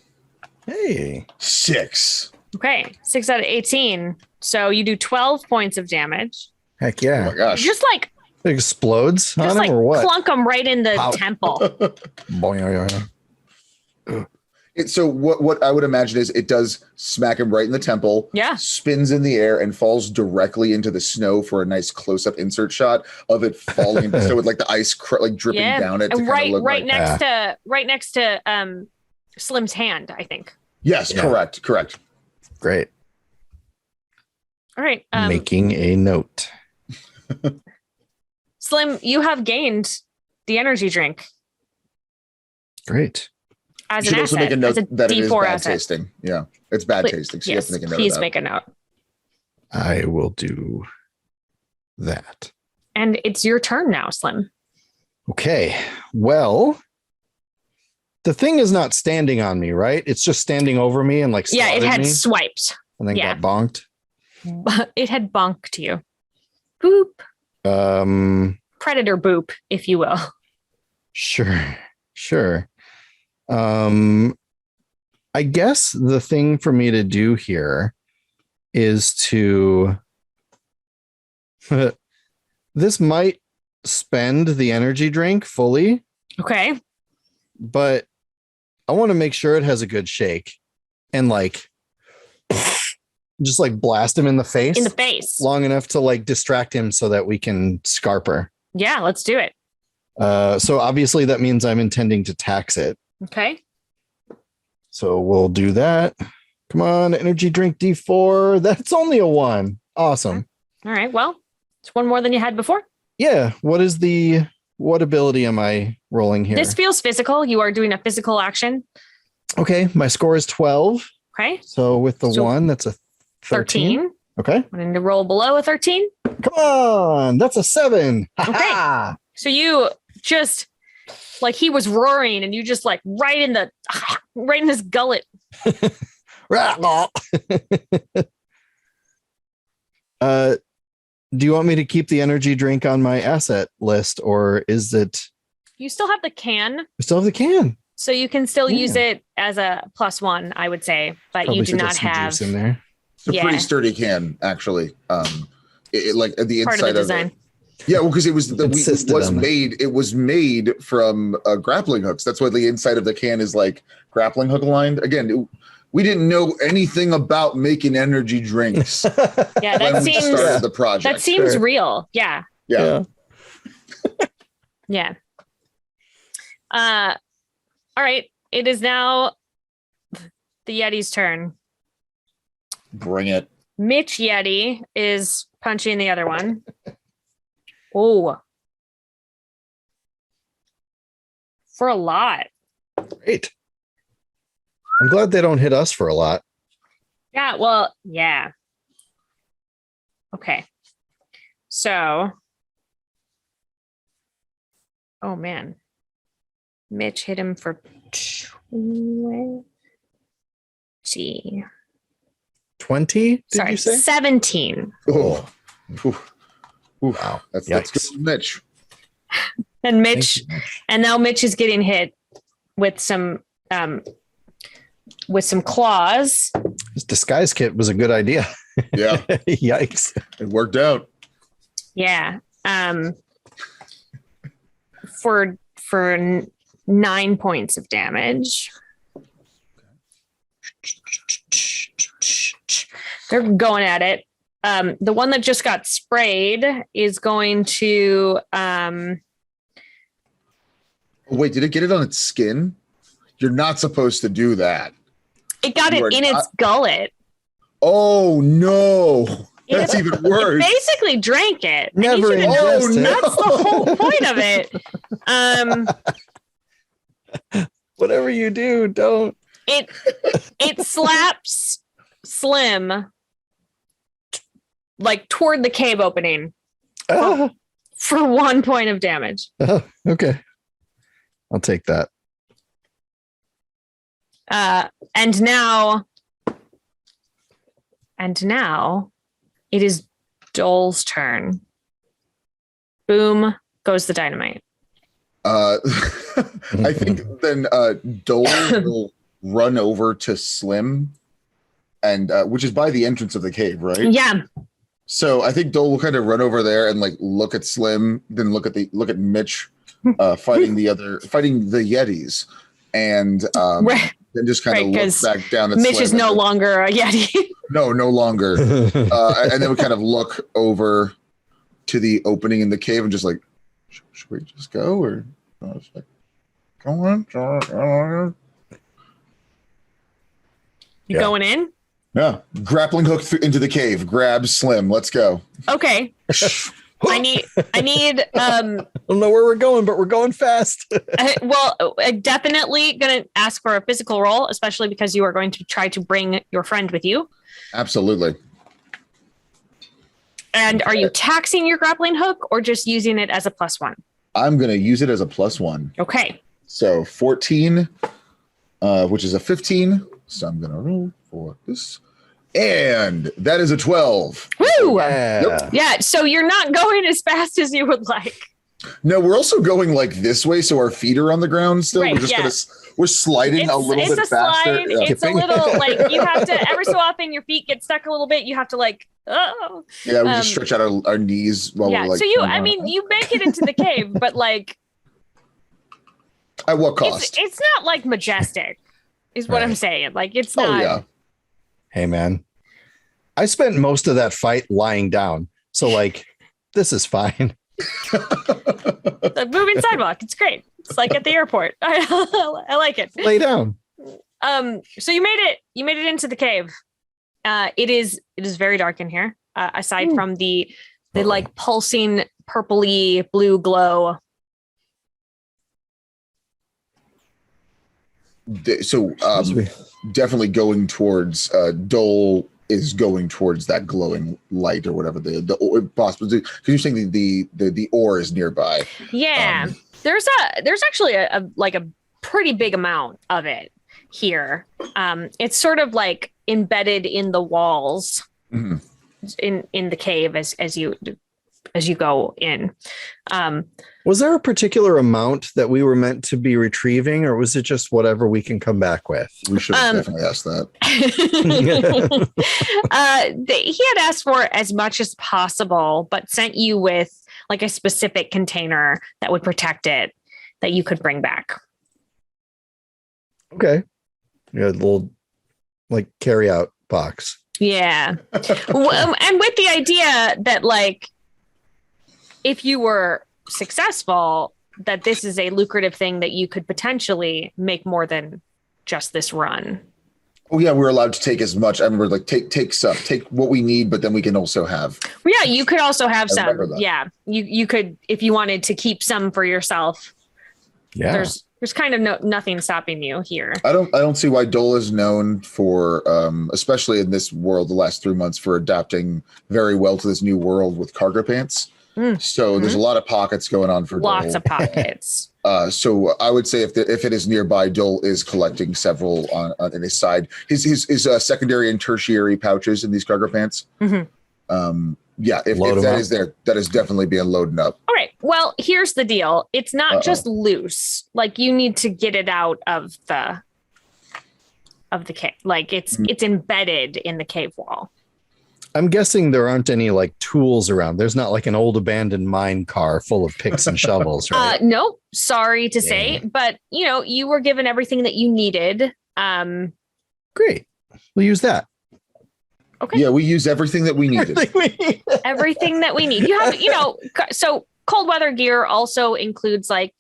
Hey. 6. Okay, 6 out of 18. So you do 12 points of damage. Heck yeah. Oh my gosh. Just like It explodes on him or what? clunk him right in the temple. So what I would imagine is it does smack him right in the temple. Yeah. Spins in the air and falls directly into the snow for a nice close-up insert shot of it falling into the snow with like the ice like dripping down it. And right next to Slim's hand, I think. Yes, correct. Great. All right. Making a note. Slim, you have gained the energy drink. Great. As You should an also asset, make a note as a that it is D4 bad asset. tasting. Yeah, it's bad tasting. So you have to make a note. Please of that. make a note. I will do that. And it's your turn now, Slim. Okay. Well, the thing is not standing on me, right? It's just standing over me and like It had me swiped. and then got bonked. It had bonked you. Boop. Predator boop, if you will. Sure. I guess the thing for me to do here is to this might spend the energy drink fully. Okay. But I want to make sure it has a good shake and like just like blast him in the face. In the face. Long enough to like distract him so that we can scarp her. Yeah, let's do it. So obviously that means I'm intending to tax it. Okay. So we'll do that. Come on, energy drink D4. That's only a 1. Awesome. All right. Well, it's one more than you had before. Yeah. What ability am I rolling here? This feels physical. You are doing a physical action. Okay. My score is 12. Okay. So with the 1, that's a 13. Okay. I need to roll below a 13. Come on. That's a 7. Okay. So you just like he was roaring and you just like right in his gullet. Do you want me to keep the energy drink on my asset list or is it? You still have the can. I still have the can. So you can still use it as a +1, I would say, but Probably you do should not get some have juice in there. It's a pretty sturdy can, actually. It like the part inside of the design. It. Yeah, well, because it was made from grappling hooks. That's why the inside of the can is like grappling hook aligned. Again, we didn't know anything about making energy drinks. Yeah, that seems started the project. That seems real. Yeah. Yeah. Yeah. All right. It is now the Yeti's turn. Bring it. Mitch Yeti is punching the other one. Oh. For a lot. Great. I'm glad they don't hit us for a lot. Yeah, well, yeah. Okay. So, oh man. Mitch hit him for 20. 20, did Sorry, you say? 17. Oh, Wow. that's Yikes. good, Mitch. And Thank Mitch, you, Mitch. and now Mitch is getting hit with some claws. This disguise kit was a good idea. Yeah, Yikes. it worked out. Yeah. For 9 points of damage. They're going at it. The one that just got sprayed is going to Wait, did it get it on its skin? You're not supposed to do that. it got You it are in its not- gullet. Oh no, that's It- even worse. It basically drank it. I need Never you to know ingest it. that's the whole point of it. Whatever you do, don't. It slaps Slim like toward the cave opening Ah, for 1 point of damage. okay. I'll take that. And now it is Dole's turn. Boom goes the dynamite. I think then Dole will run over to Slim, and which is by the entrance of the cave, right? Yeah. So I think Dole will kind of run over there and like look at Slim, then look at Mitch fighting the Yetis, and Right. then just kind of Right, look 'cause back down at Mitch Slim is and no then- longer a Yeti. no longer, and then we kind of look over to the opening in the cave and just like, should we just go or just like, come on? You Yeah. going in? Yeah, grappling hook into the cave, grab Slim. Let's go. Okay. I need I don't know where we're going, but we're going fast. I'm definitely going to ask for a physical roll, especially because you are going to try to bring your friend with you. Absolutely. And are you taxing your grappling hook or just using it as a +1? I'm going to use it as a +1. Okay. So 14, which is a 15. So I'm going to roll for this. And that is a 12. Woo! Yeah. Yep. Yeah, so you're not going as fast as you would like. No, we're also going like this way, so our feet are on the ground still. Right, We're just we're sliding a little bit a faster. slide. Yeah. It's a Skipping. little like you have to every so often your feet get stuck a little bit. You have to like oh Yeah, we just stretch out our knees while yeah. we're like. So you make it into the cave, but like at what cost? it's not like majestic, is what I'm Right. saying. Like it's Oh not. yeah. Hey, man. I spent most of that fight lying down. So, like, this is fine. The moving sidewalk. It's great. It's like at the airport. I like it. Lay down. So you made it into the cave. It is very dark in here. Aside from the like pulsing purpley blue glow. So definitely going towards Dole is going towards that glowing light or whatever the possible, because you're saying the ore is nearby. Yeah. There's actually a pretty big amount of it here. It's sort of like embedded in the walls Mhm. in the cave as you go in. Was there a particular amount that we were meant to be retrieving, or was it just whatever we can come back with? We should have definitely asked that. He had asked for as much as possible, but sent you with like a specific container that would protect it that you could bring back. Okay. Yeah, a little like carry out box. Yeah. And with the idea that like, if you were successful, that this is a lucrative thing that you could potentially make more than just this run. Oh yeah, we're allowed to take as much. I remember like take some, take what we need, but then we can also have. Well, yeah, you could also have I remember some. that. Yeah, you could if you wanted to keep some for yourself. Yeah. There's kind of nothing stopping you here. I don't see why Dole is known for, especially in this world, the last 3 months, for adapting very well to this new world with cargo pants. So there's a lot of pockets going on for lots Dole. of pockets. So I would say if it is nearby, Dole is collecting several on his side. His secondary and tertiary pouches in these cargo pants. Yeah, if that is there, that is definitely being loaded up. All right. Well, here's the deal. It's not just loose. Like you need to get it out of the cave. Like it's embedded in the cave wall. I'm guessing there aren't any like tools around. There's not like an old abandoned mine car full of picks and shovels, right? No, sorry to say, but you were given everything that you needed. Great. We'll use that. Okay. Yeah, we use everything that we needed. Everything that we need. You have, so cold weather gear also includes like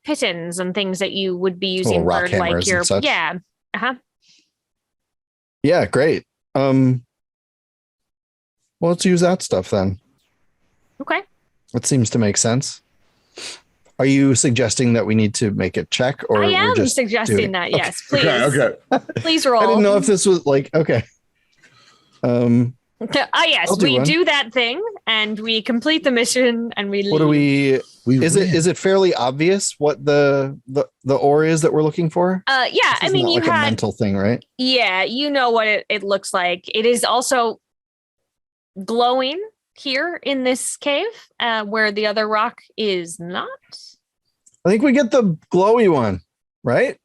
pitons and things that you would be using for like your yeah. Yeah, great. Well, let's use that stuff then. Okay. That seems to make sense. Are you suggesting that we need to make a check, or I am just suggesting that? Okay. Yes, please. Okay. Please roll. I didn't know if this was like okay. Yes, we do that thing and we complete the mission and we leave. What do we is it fairly obvious what the ore is that we're looking for? Yeah, I mean you had a mental thing, right? Yeah, you know what it looks like. It is also glowing here in this cave, where the other rock is not. I think we get the glowy one, right?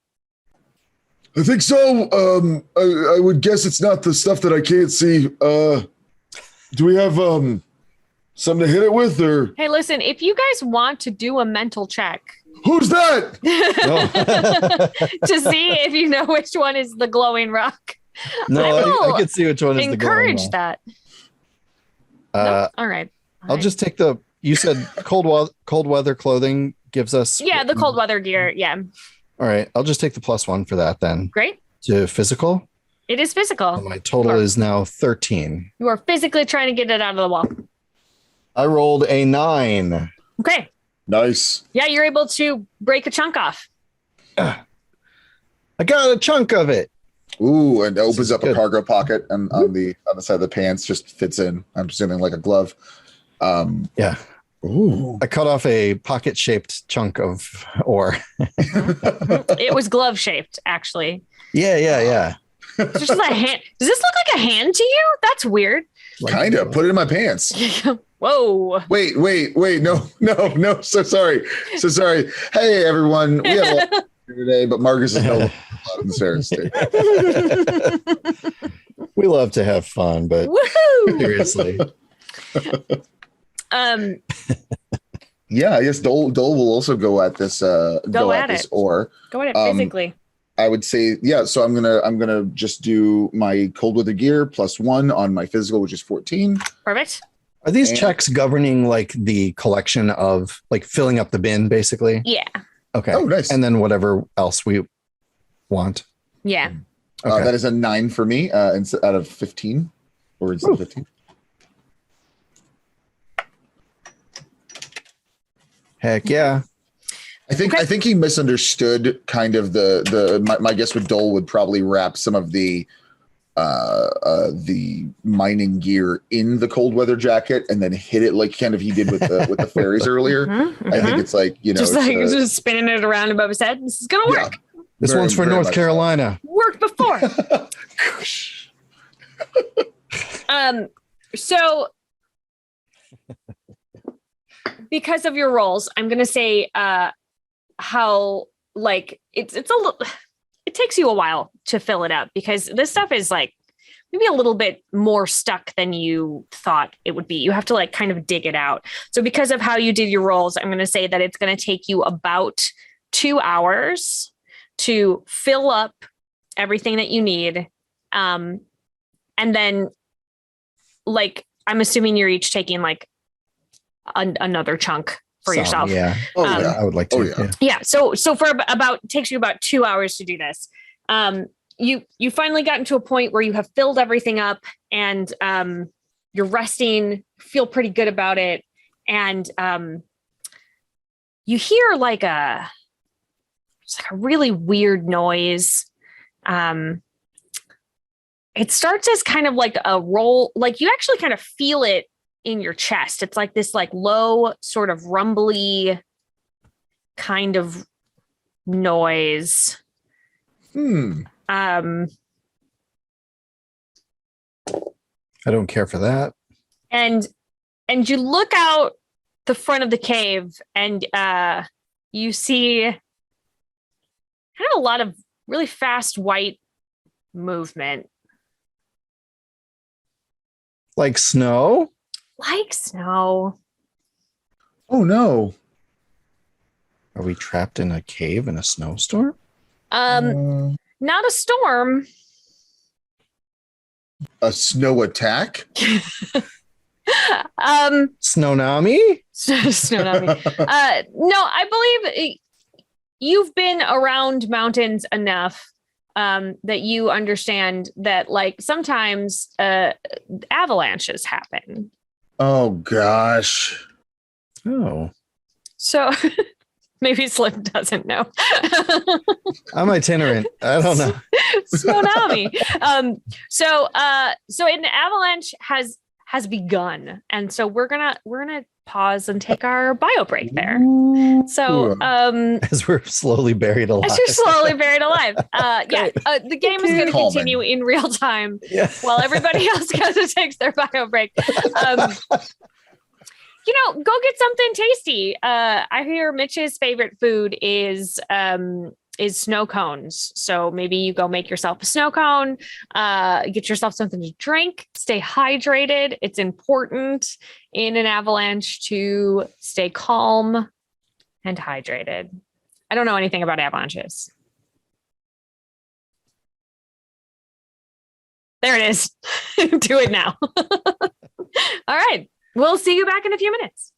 I think so. I would guess it's not the stuff that I can't see. Do we have something to hit it with, or? Hey, listen, if you guys want to do a mental check. Who's that? To see if you know which one is the glowing rock. No, I can see which one is the glowing rock. Encourage that. No? All right. I'll just take you said cold weather clothing gives us. Yeah, the cold weather gear. Yeah. All right. I'll just take the +1 for that then. Great. To physical. It is physical. And my total is now 13. You are physically trying to get it out of the wall. I rolled a 9. Okay. Nice. Yeah, you're able to break a chunk off. I got a chunk of it. Ooh, and it opens up a cargo pocket and on the side of the pants, just fits in. I'm presuming like a glove. Yeah. Ooh. I cut off a pocket-shaped chunk of ore. It was glove-shaped, actually. Yeah. Just a hand. Does this look like a hand to you? That's weird. Kind of. Put it in my pants. Whoa. Wait. No. So sorry. Hey, everyone. We have a lot today, but Marcus is no longer in the stairs. We love to have fun, but seriously. Yeah, I guess Dole will also go at this. Go at this ore. Go at it physically. I would say, yeah. So I'm gonna just do my cold weather gear +1 on my physical, which is 14. Perfect. Are these checks governing like the collection of like filling up the bin, basically? Yeah. Okay. Oh, nice. And then whatever else we want. Yeah. Okay. That is a 9 for me, out of 15, or instead of 15. Heck yeah. I think he misunderstood kind of my guess with Dole would probably wrap some of the mining gear in the cold weather jacket and then hit it like kind of he did with the fairies earlier. I think it's like, just spinning it around above his head. This is gonna work. Yeah, this one's for North Carolina. Worked before. So because of your roles, I'm gonna say how like it's a little, it takes you a while to fill it up because this stuff is like maybe a little bit more stuck than you thought it would be. You have to like kind of dig it out. So because of how you did your roles, I'm going to say that it's going to take you about 2 hours to fill up everything that you need. And then like, I'm assuming you're each taking like another chunk for yourself. Yeah. I would like to. Yeah. So for it takes you about 2 hours to do this. You finally gotten to a point where you have filled everything up and you're resting, feel pretty good about it. And you hear like it's like a really weird noise. It starts as kind of like a roll, like you actually kind of feel it in your chest. It's like this like low sort of rumbly kind of noise. I don't care for that. And you look out the front of the cave and you see kind of a lot of really fast white movement. Like snow? Like snow. Oh no. Are we trapped in a cave in a snowstorm? Not a storm. A snow attack? Snowami? Tsunami. No, I believe you've been around mountains enough that you understand that like sometimes avalanches happen. Oh gosh. Oh. So maybe Slim doesn't know. I'm itinerant. I don't know. Tsunami. So an avalanche has begun, and so we're gonna pause and take our bio break there. So As we're slowly buried alive. as you're slowly buried alive. The game is going to Calming. continue in real time Yeah. while everybody else goes and takes their bio break. Go get something tasty. I hear Mitch's favorite food is snow cones. So maybe you go make yourself a snow cone, get yourself something to drink, stay hydrated. It's important in an avalanche to stay calm and hydrated. I don't know anything about avalanches. There it is. Do it now. All right. We'll see you back in a few minutes.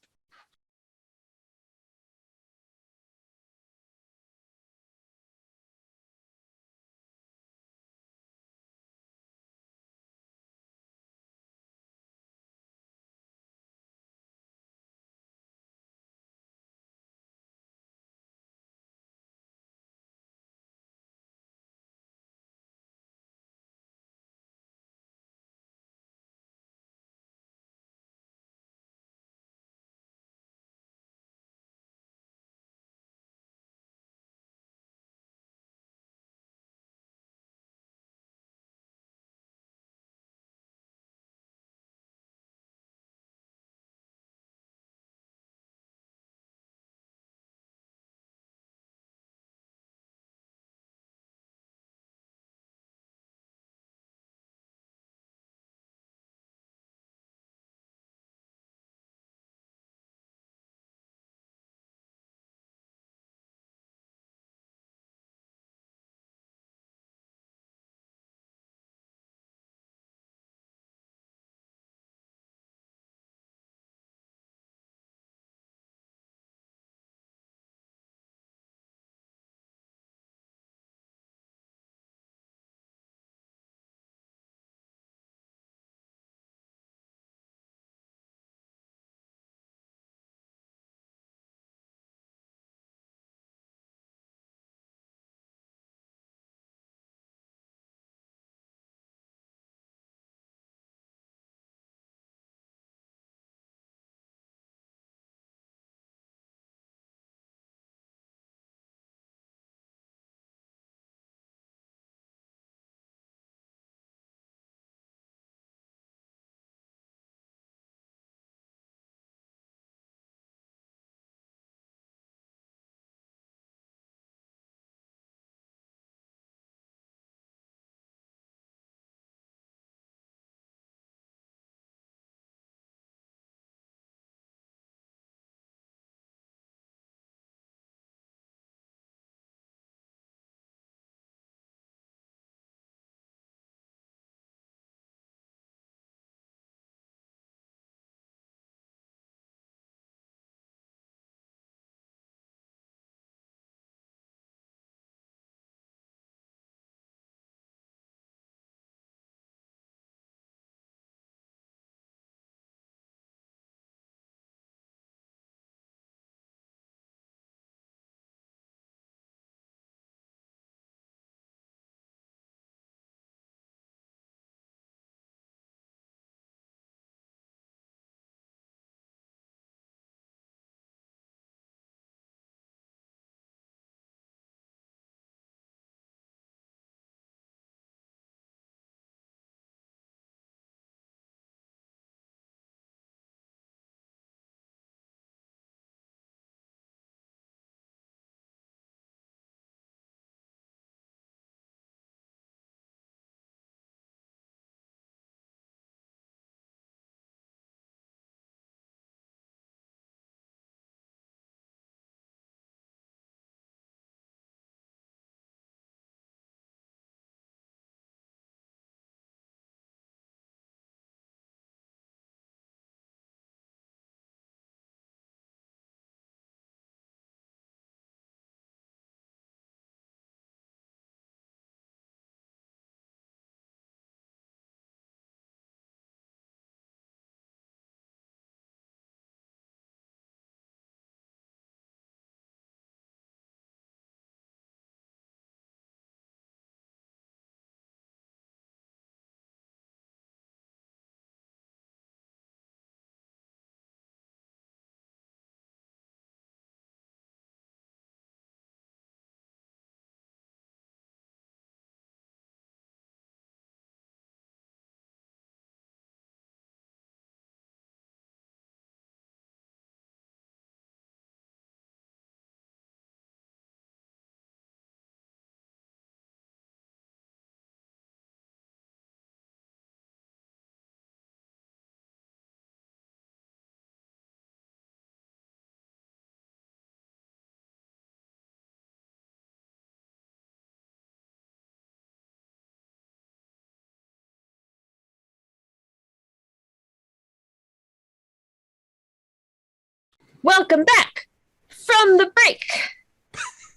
Welcome back from the break.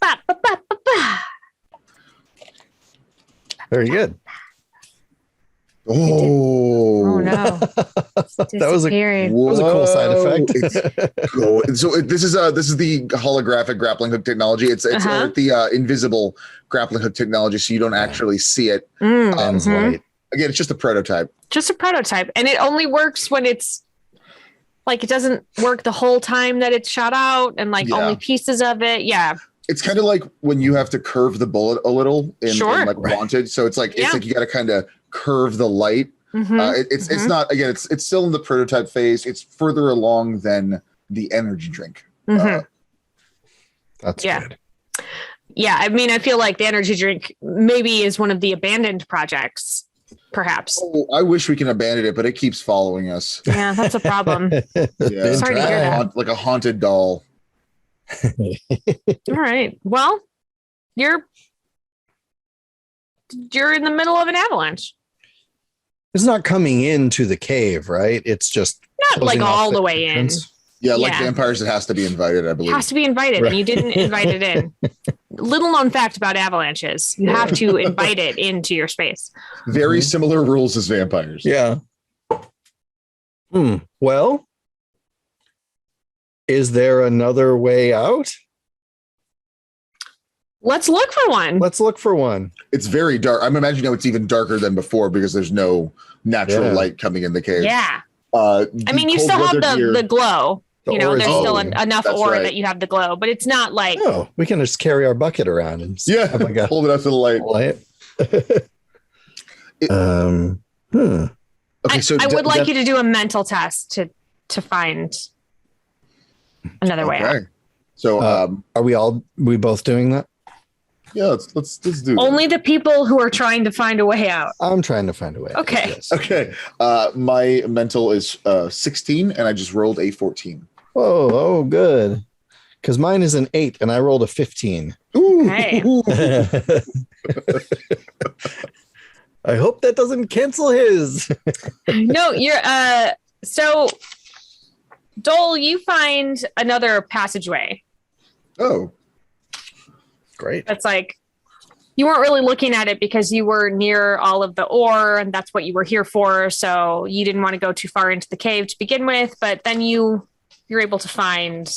Ba, ba, ba, ba, ba. Very good. Oh No. That was a cool side effect. This is the holographic grappling hook technology. It's or the invisible grappling hook technology, so you don't actually see it. Light. Again, it's just a prototype. Just a prototype, and it only works when it's like it doesn't work the whole time that it's shot out, and only pieces of it. Yeah. It's kind of like when you have to curve the bullet a little in Wanted. So it's like you got to kind of curve the light. It's not, again, it's still in the prototype phase. It's further along than the energy drink. That's good. Yeah, I mean, I feel like the energy drink maybe is one of the abandoned projects, perhaps. Oh, I wish we can abandon it, but it keeps following us. Yeah, that's a problem. Yeah. Sorry to hear that. Like a haunted doll. All right. Well, you're in the middle of an avalanche. It's not coming into the cave, right? It's just not like all the way entrance. In. Yeah, like vampires, it has to be invited, I believe. It has to be invited, and you didn't invite it in. Little known fact about avalanches: you have to invite it into your space. Very similar rules as vampires. Yeah. Well, is there another way out? Let's look for one. It's very dark. I'm imagining now it's even darker than before because there's no natural light coming in the cave. Yeah. I mean, you still have the glow. There's still enough ore that you have the glow, but it's not like. Oh, we can just carry our bucket around and hold it up to the light. Okay, so I would like you to do a mental test to find another way out. So, are we both doing that? Yeah, let's do it. Only the people who are trying to find a way out. I'm trying to find a way out. Okay. Yes. Okay. My mental is 16, and I just rolled a 14. Oh, good. Because mine is an 8, and I rolled a 15. Ooh. Hey. I hope that doesn't cancel his. No, you're so Dole, you find another passageway. Oh. Great. That's like you weren't really looking at it because you were near all of the ore and that's what you were here for. So you didn't want to go too far into the cave to begin with, but then you're able to find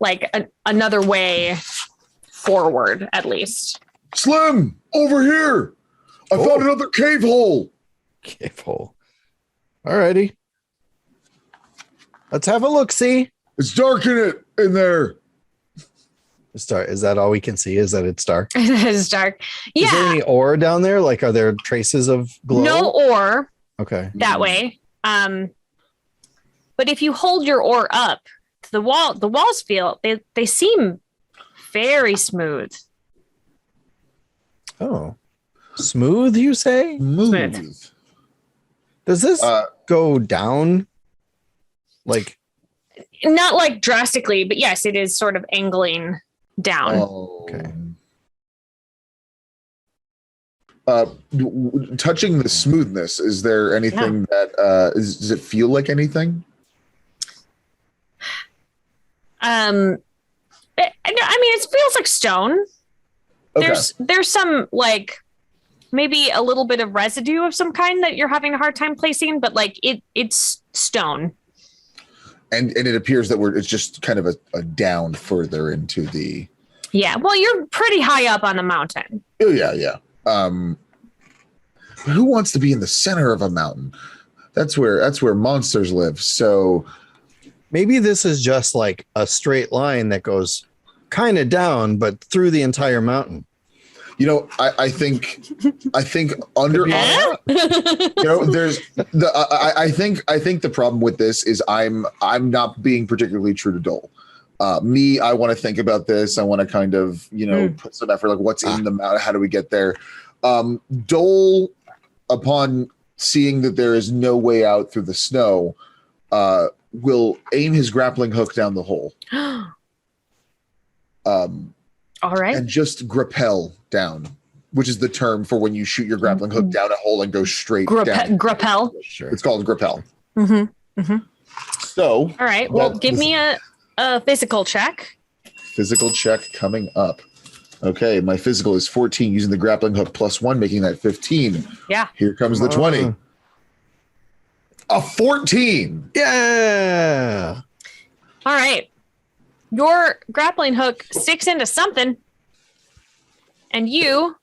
like another way forward at least. Slim, over here. I found another cave hole. Cave hole. Alrighty. Let's have a look, see? It's dark in there. It's dark. Is that all we can see? Is that it's dark? It's dark. Yeah. Is there any ore down there? Like, are there traces of glow? No ore. Okay. That way. But if you hold your ore up to the walls feel they seem very smooth. Oh, smooth, you say? Smooth. Does this go down? Like, not like drastically, but yes, it is sort of angling down. Oh. Okay. Touching the smoothness, is there anything that does it feel like anything? I mean, it feels like stone. Okay. There's some like maybe a little bit of residue of some kind that you're having a hard time placing, but like it's stone. And it appears that it's just kind of a down further into the. Yeah, well, you're pretty high up on the mountain. Oh yeah. Who wants to be in the center of a mountain? That's where monsters live. So maybe this is just like a straight line that goes kind of down, but through the entire mountain. I think under there's the I think the problem with this is I'm not being particularly true to Dole. I want to think about this. I want to kind of put some effort, like what's in the mountain, how do we get there? Dole, upon seeing that there is no way out through the snow, will aim his grappling hook down the hole. All right. And just grappel down, which is the term for when you shoot your grappling hook down a hole and go straight down. Grappel. Sure. It's called grappel. Mm-hmm. Mm-hmm. So, all right. Well, give me a physical check. Physical check coming up. Okay, my physical is 14 using the grappling hook +1, making that 15. Yeah. Here comes the 20. A 14. Yeah. All right. Your grappling hook sticks into something, and you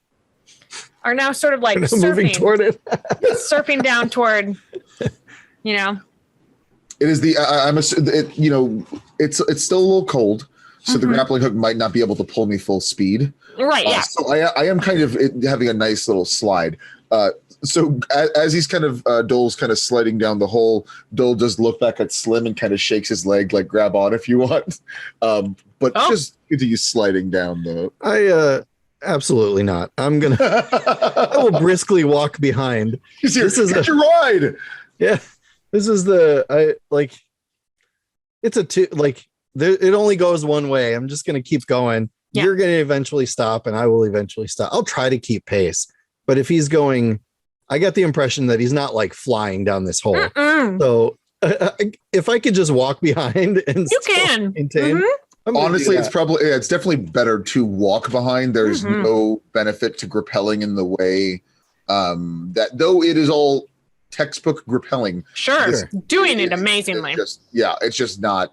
are now sort of like moving toward it. surfing down toward, you know. It is the it's still a little cold, so the grappling hook might not be able to pull me full speed. Right. Yeah. So I am kind of having a nice little slide. So as he's kind of Dole's kind of sliding down the hole, Dole just look back at Slim and kind of shakes his leg like grab on if you want. But just continue sliding down though. I absolutely not. I will briskly walk behind. This is a ride. Yeah. This is it's a two, it only goes one way. I'm just going to keep going. Yeah. You're going to eventually stop and I will eventually stop. I'll try to keep pace, but if he's going, I get the impression that he's not like flying down this hole. So if I could just walk behind and you can maintain, honestly, it's definitely better to walk behind. There's no benefit to grappelling in the way that though it is all textbook grappelling. Sure. Doing it amazingly. It's just not,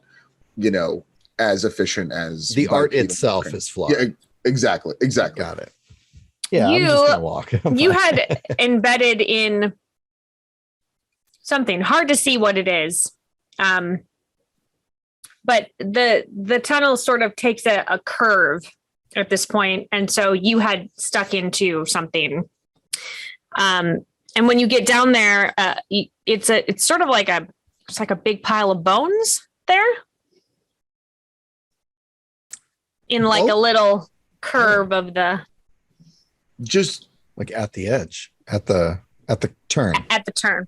as efficient as the art itself is flawed. Yeah, exactly. Got it. Yeah, I'm just gonna walk. You had embedded in something hard to see what it is. But the tunnel sort of takes a curve at this point, and so you had stuck into something. And when you get down there, it's sort of like a big pile of bones there, in like a little curve of the. Just like at the edge, at the turn. At the turn.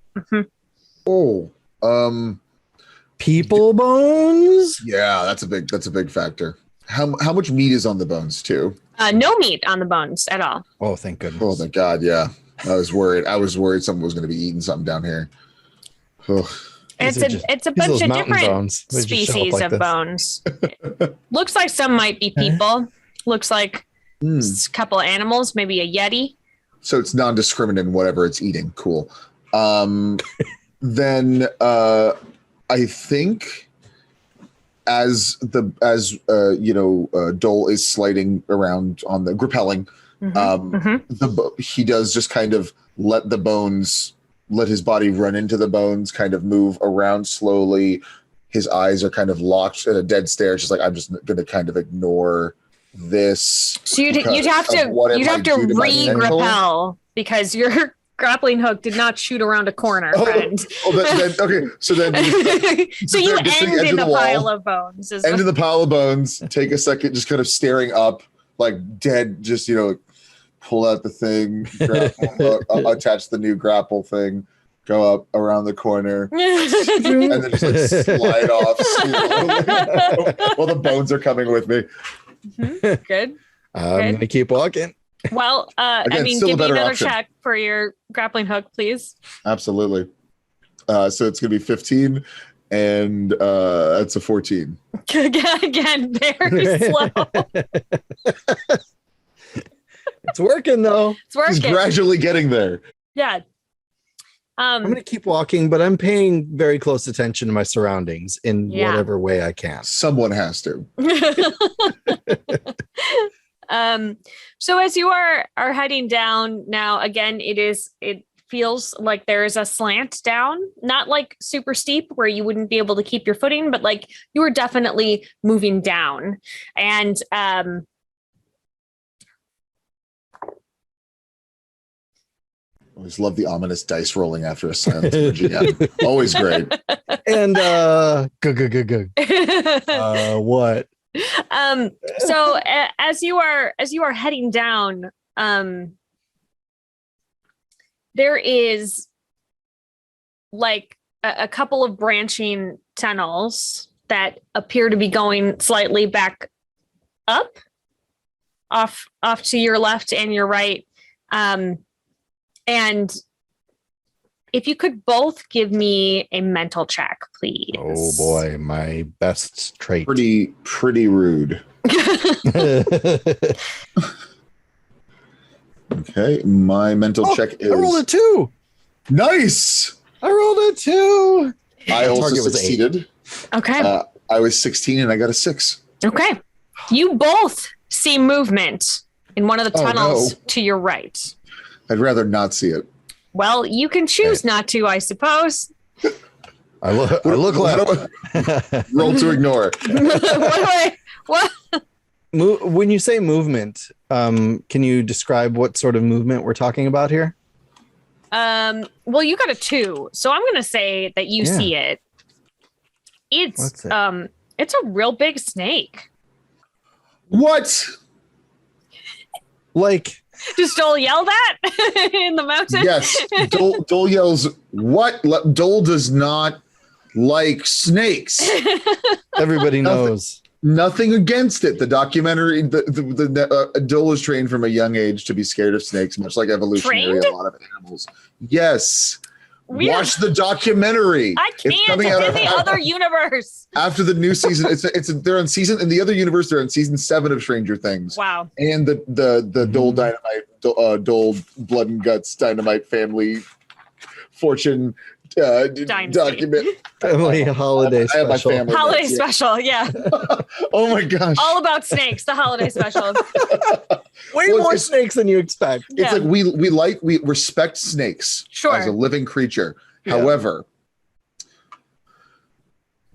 People bones. Yeah, that's a big factor. How much meat is on the bones too? No meat on the bones at all. Oh, thank goodness. Oh, thank God. Yeah, I was worried. Someone was going to be eating something down here. It's a bunch of different species of bones. Looks like some might be people. Looks like a couple of animals, maybe a yeti. So it's non-discriminate in whatever it's eating. Cool. Then I think as Dole is sliding around on the grappelling, he does just kind of let his body run into the bones, kind of move around slowly. His eyes are kind of locked at a dead stare. Just like, I'm just going to kind of ignore this. So you'd have to re-grappel because your grappling hook did not shoot around a corner, friend. Okay. So then so you end in the pile of bones. End in the pile of bones. Take a second, just kind of staring up, like dead. Just pull out the thing, attach the new grapple thing, go up around the corner, and then just slide off while the bones are coming with me. Good. I'm gonna keep walking. Well, again, give me another check for your grappling hook, please. Absolutely. So it's gonna be 15, and that's a 14. Again, very slow. It's working though. It's working. He's gradually getting there. Yeah. I'm going to keep walking, but I'm paying very close attention to my surroundings in whatever way I can. Someone has to. So as you are heading down now, again, it feels like there is a slant down, not like super steep where you wouldn't be able to keep your footing, but like you were definitely moving down. And I always love the ominous dice rolling after a silent. Always great. And what? So as you are heading down, there is like a couple of branching tunnels that appear to be going slightly back up, off to your left and your right. And if you could both give me a mental check, please. Oh boy, my best trait. Pretty rude. Okay, my mental check is. I rolled a 2. Nice. I rolled a 2. I also target was 8. succeeded. Okay. I was 16 and I got a 6. Okay. You both see movement in one of the tunnels to your right. I'd rather not see it. Well, you can choose not to, I suppose. I look left. Roll to ignore. What? When you say movement, can you describe what sort of movement we're talking about here? Well, you got a 2, so I'm going to say that you see it. It's it's a real big snake. What? Like, Just Dole yell that in the mountain? Yes. Dole yells, what? Dole does not like snakes. everybody knows. Nothing against it. The documentary, Dole is trained from a young age to be scared of snakes, much like evolutionary a lot of animals. Yes. Watch the documentary. I can't. It's in the other universe. After the new season, they're on season in the other universe. They're on season 7 of Stranger Things. Wow. And the Dole Dynamite, Dole Blood and Guts Dynamite family fortune document. Family holiday special. I have my family holiday special, yeah. Oh my gosh. All about snakes, the holiday special. Way more snakes than you expect. It's like we respect snakes as a living creature. Yeah. However,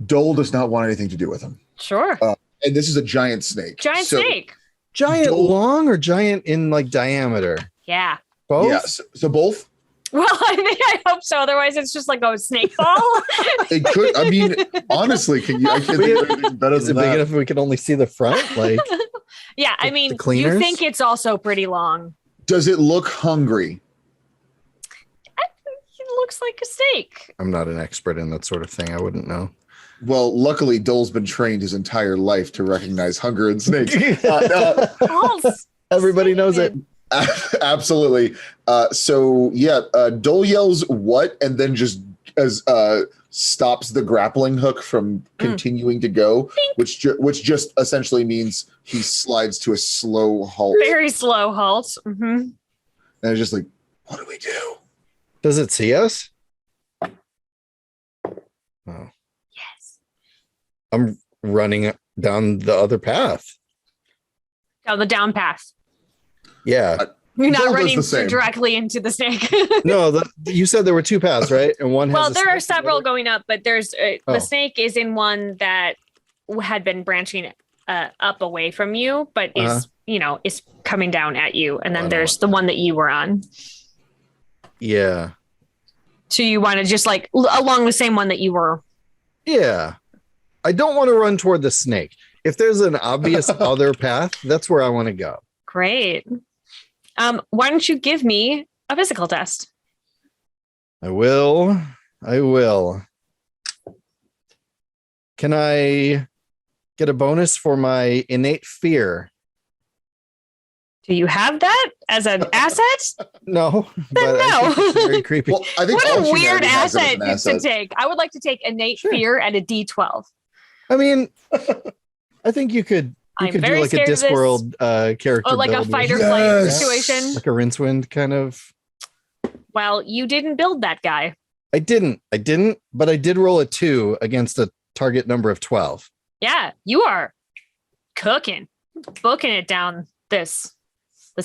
Dole does not want anything to do with them. Sure. And this is a giant snake. Snake. Giant long or giant in like diameter? Yeah. Both? Yeah. So both? Well, I hope so. Otherwise, it's just like a snake ball. It could. I mean, honestly, I can't think of anything better Is it than big that. enough we can only see the front? Like, yeah, I mean, you think it's also pretty long. Does it look hungry? It looks like a snake. I'm not an expert in that sort of thing. I wouldn't know. Well, luckily, Dole's been trained his entire life to recognize hunger in snakes. Everybody knows it. Absolutely. Dole yells what, and then just stops the grappling hook from continuing to go, which just essentially means he slides to a slow halt. Very slow halt. Mm-hmm. And it's just like, what do we do? Does it see us? Oh. Yes. I'm running down the other path. Down the down path. Yeah. You're not running directly into the snake. No, you said there were 2 paths, right? And one has well, there are several going up, but there's the snake is in one that had been branching up away from you, but is coming down at you. And then there's the one that you were on. Yeah. So you want to just like along the same one that you were. Yeah. I don't want to run toward the snake. If there's an obvious other path, that's where I want to go. Great. Why don't you give me a physical test? I will. Can I get a bonus for my innate fear? Do you have that as an asset? No. Then no. I think it's very creepy. Well, I think what a weird asset to take. I would like to take innate fear at a D12. I mean, I think you could do like a Discworld character. Oh, like build a fight or flight situation. Like a Rincewind kind of. Well, you didn't build that guy. I didn't, but I did roll a 2 against a target number of 12. Yeah, you are booking it down this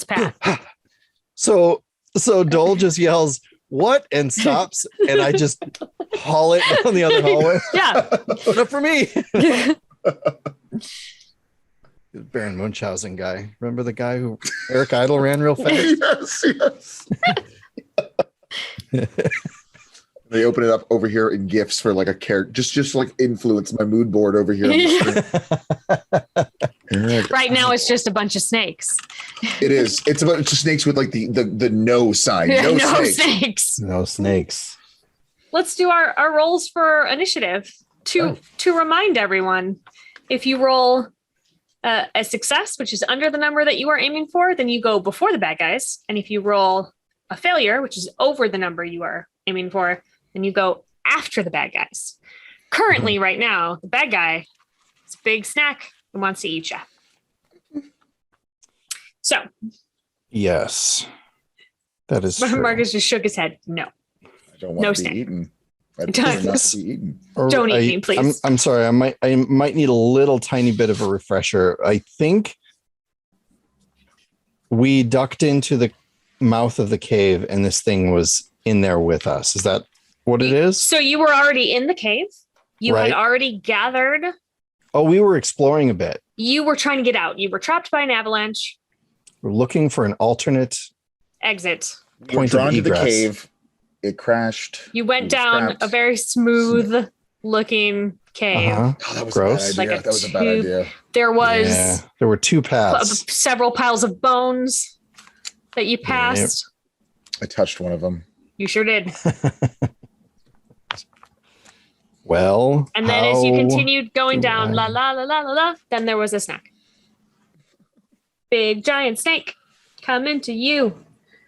path. So Dole just yells, "What?" and stops, and I just haul it down the other hallway. Yeah. Not for me. Baron Munchausen guy. Remember the guy who Eric Idle ran real fast? Yes. They open it up over here in GIFs for like a character, just like influence my mood board over here. Right now, it's just a bunch of snakes. It is. It's a bunch of snakes with like the no sign. No snakes. No snakes. Let's do our rolls for initiative to remind everyone. If you roll a success, which is under the number that you are aiming for, then you go before the bad guys. And if you roll a failure, which is over the number you are aiming for, then you go after the bad guys. Currently, right now, the bad guy is a big snack and wants to eat you. So, yes, that is true. Marcus just shook his head. No. I don't want No to snack. be eaten. I prefer not to be eaten. Don't eat me, please. I'm sorry. I might need a little tiny bit of a refresher. I think we ducked into the mouth of the cave and this thing was in there with us. Is that what it is? So you were already in the cave. You Right. had already gathered. Oh, we were exploring a bit. You were trying to get out. You were trapped by an avalanche. We're looking for an alternate. Exit. We were Point of drawn to the egress. cave. It crashed. You went We down trapped. a very smooth looking cave. Uh-huh. Oh, that was Gross. a bad idea. Like a that was a bad tube. idea. There was Yeah, there were two paths. several piles of bones that you passed. I touched one of them. You sure did. Well, And then as you how continued going do down, I- la la la la la la, then there was a snack. Big giant snake coming to you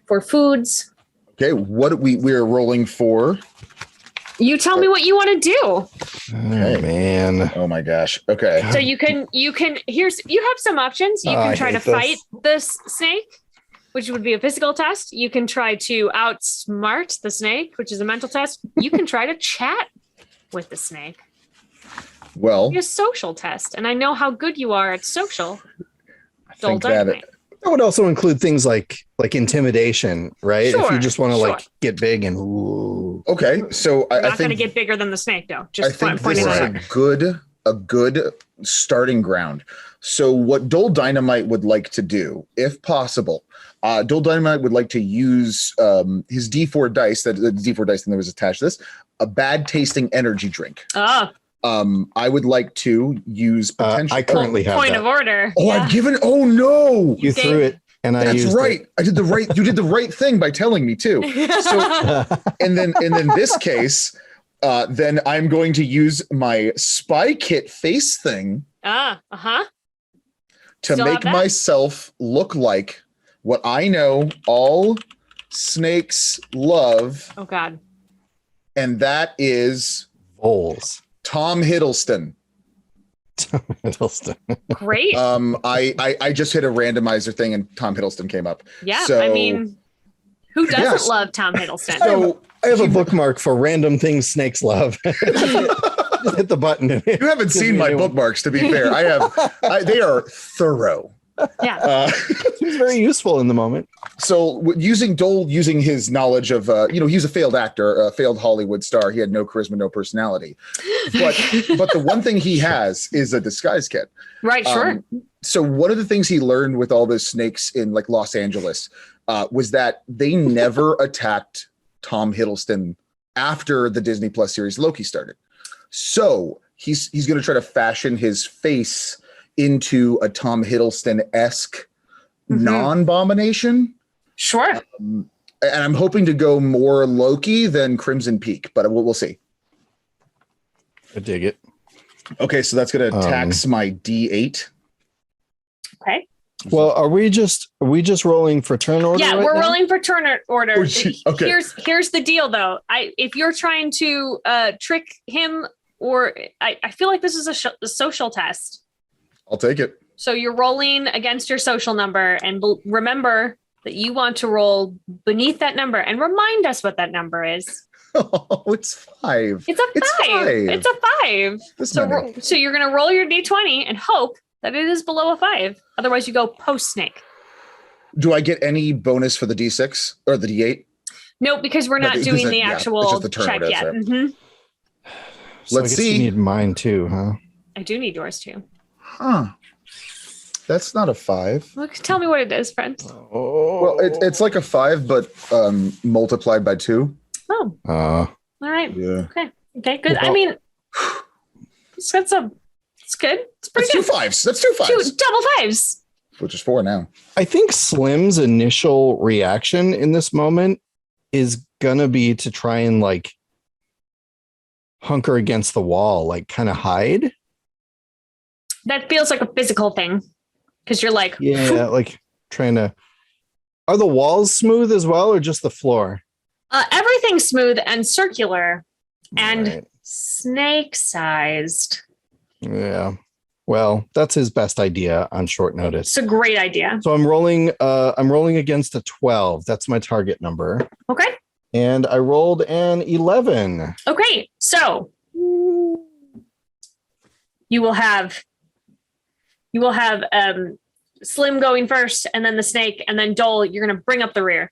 for foods. Okay, what we're rolling for? You tell me what you want to do. Oh, man. Oh my gosh. Okay. So you can you have some options. You Oh, can I try to hate this. fight this snake, which would be a physical test. You can try to outsmart the snake, which is a mental test. You can try to chat with the snake. Well, Be a social test. And I know how good you are at social. I Dull think that dynamite. That would also include things like intimidation, right? If Sure, you just want to sure. like get big and ooh. okay. So You're I not going to think get bigger than the snake, though. I Just think this pointing is that out. a good starting ground. So what Dole Dynamite would like to do, if possible, Dole Dynamite would like to use his D4 dice, the D4 dice that was attached to this, a bad tasting energy drink. Oh, I would like to use potential. I currently have point that. of order. Oh, Yeah. I've given. Oh no! You Okay. threw it, and I That's used right. I did the right. You did the right thing by telling me too. So it. and then this case, then I'm going to use my spy kit face thing uh-huh. to Still make have that? myself look like what I know all snakes love, Oh, God. and that is Voles. Tom Hiddleston. Hiddleston. Great. I just hit a randomizer thing and Tom Hiddleston came up. Yeah, So- I mean, who doesn't Yes. love Tom Hiddleston? So I have a bookmark for random things snakes love. Just hit the button. you haven't Gives seen me my a new one. bookmarks, to be fair. They are thorough. Yeah. Seems very useful in the moment. So using Dole, using his knowledge of, he's a failed actor, a failed Hollywood star. He had no charisma, no personality. But the one thing he has is a disguise kit. Right, sure. So one of the things he learned with all the snakes in like Los Angeles was that they never attacked Tom Hiddleston after the Disney Plus series Loki started. So he's going to try to fashion his face into a Tom Hiddleston-esque Mhm. non-abomination. Sure. And I'm hoping to go more Loki than Crimson Peak, but we'll see. I dig it. Okay, so that's going to tax my D8. Okay. Well, are we just rolling for turn order? Yeah, right we're now? rolling for turn order. Oh, gee, okay. Here's the deal, though. If you're trying to trick him, or I feel like this is a social test. I'll take it. So you're rolling against your social number, and remember that you want to roll beneath that number, and remind us what that number is. Oh, it's 5. It's a 5. It's a 5. This So many. so you're gonna roll your d20 and hope that it is below a 5. Otherwise, you go post snake. Do I get any bonus for the D6 or the D8? No, because we're No, not this doing isn't- the yeah, it's actual just the turn check order, yet. right. Mhm. So I Let's guess you see. need mine too, huh? I do need yours too. Huh. That's not a 5. Look, tell me what it is, friend. Oh. Well, it's like a 5, but multiplied by 2. Oh, all right. Yeah. Okay, good. I Well- mean, it's good. It's good. It's pretty That's 2 good. 5s. That's 2 5s. Two double 5s. Which is 4 now. I think Slim's initial reaction in this moment is gonna be to try and like hunker against the wall, like kind of hide. That feels like a physical thing because you're like, Yeah, like trying to. Are the walls smooth as well, or just the floor? Everything's smooth and circular and Right. snake-sized. Yeah. Well, that's his best idea on short It's notice. a great idea. So I'm rolling against a 12. That's my target number. Okay. And I rolled an 11. Okay. So you will have Slim going first, and then the snake, and then Dole, you're going to bring up the rear.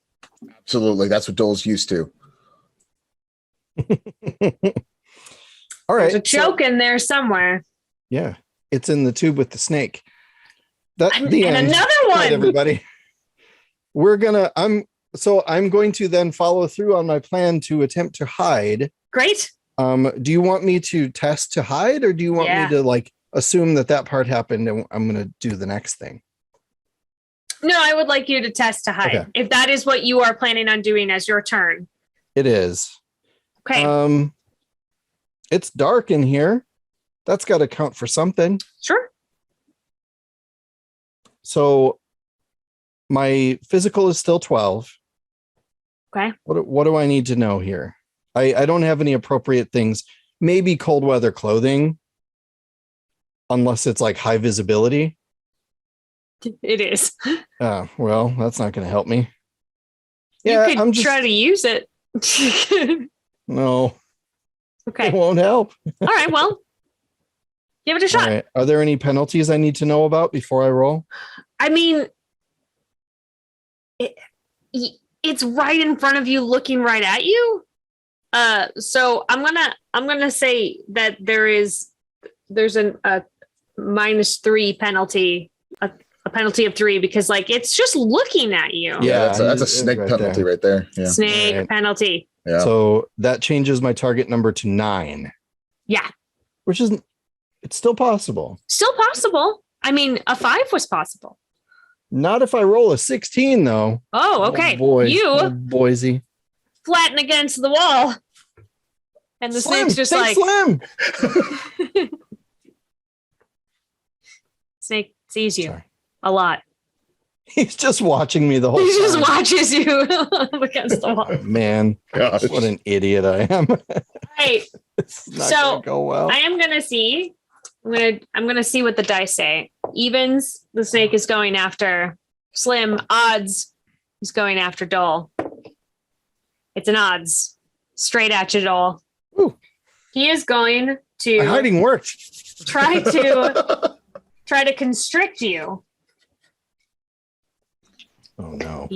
Absolutely. That's what Dole's used to. All right. There's a joke in there somewhere. Yeah. It's in the tube with the snake. That's And, the and end. another Good one. night, everybody. I'm going to then follow through on my plan to attempt to hide. Great. Do you want me to test to hide, or do you want Yeah. me to like assume that part happened and I'm going to do the next thing? No, I would like you to test to hide. Okay. If that is what you are planning on doing as your turn. It is. Okay. It's dark in here. That's got to count for something. Sure. So my physical is still 12. Okay. What do I need to know here? I don't have any appropriate things. Maybe cold weather clothing, unless it's like high visibility. It is. Well, that's not going to help me. You Yeah, could I'm just try to use it. no. Okay. It won't help. All right. Well, give it a All shot. right. Are there any penalties I need to know about before I roll? I mean, it's right in front of you, looking right at you. So I'm gonna say that there's a -3 penalty, a penalty of 3, because like it's just looking at you. Yeah, that's a it's snake right penalty there. right there. Yeah. Snake Right. penalty. Yeah. So that changes my target number to 9, Yeah. which is it's still possible. Still possible. I mean, a 5 was possible. Not if I roll a 16 though. Oh, okay. Boy, You oh, Boise. flatten against the wall. And the Slim, snake's just take like, Slim. snake sees you Sorry. a lot. He's just watching me the whole He time. just watches you against the wall. Man, Gosh. what an idiot I am. Right. It's not So, gonna go well. I am gonna see. I'm gonna see what the dice say. Evens, the snake is going after Slim. Odds, he's going after Dole. It's an odds. Straight at you, Dole. Ooh. He is going My to hiding worked. try to constrict you. Oh no.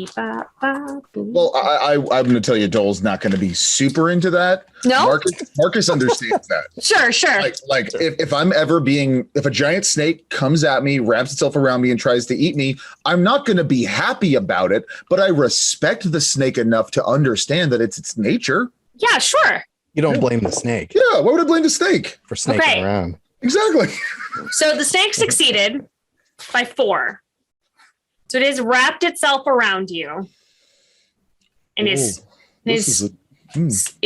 Well, I'm going to tell you, Dole's not going to be super into that. No? Marcus understands that. Sure. Like if a giant snake comes at me, wraps itself around me, and tries to eat me, I'm not going to be happy about it. But I respect the snake enough to understand that it's its nature. Yeah, sure. You don't blame the snake Yeah, why would I blame the snake? for snaking Okay. around. Exactly. So the snake succeeded by 4. So it has wrapped itself around you and is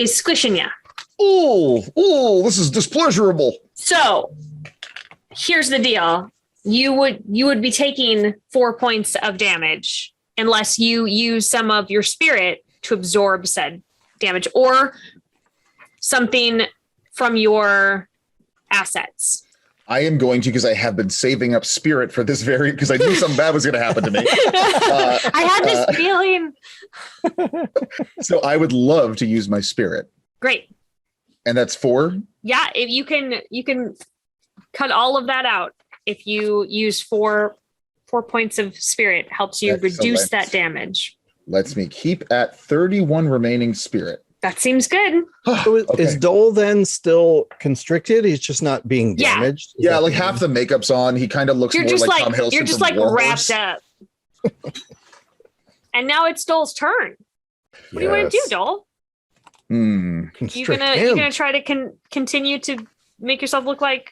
squishing you. This is displeasurable. So here's the deal. You would be taking 4 points of damage unless you use some of your spirit to absorb said damage or something from your assets. I am going to, because I have been saving up spirit for this because I knew something bad was going to happen to me. I had this feeling. So I would love to use my spirit. Great. And that's 4. Yeah, if you can cut all of that out. If you use 4 points of spirit, helps you reduce that damage. Lets me keep at 31 remaining spirit. That seems good. So is Dole then still constricted? He's just not being Yeah. damaged? Is Yeah, that like the half the makeup's on. He kind of looks You're more just like Tom Hiddleston. you're just from like War wrapped Horse. up. And now it's Dole's turn. What do you want to do, Yes. Dole? You Constrict gonna him. try to continue to make yourself look like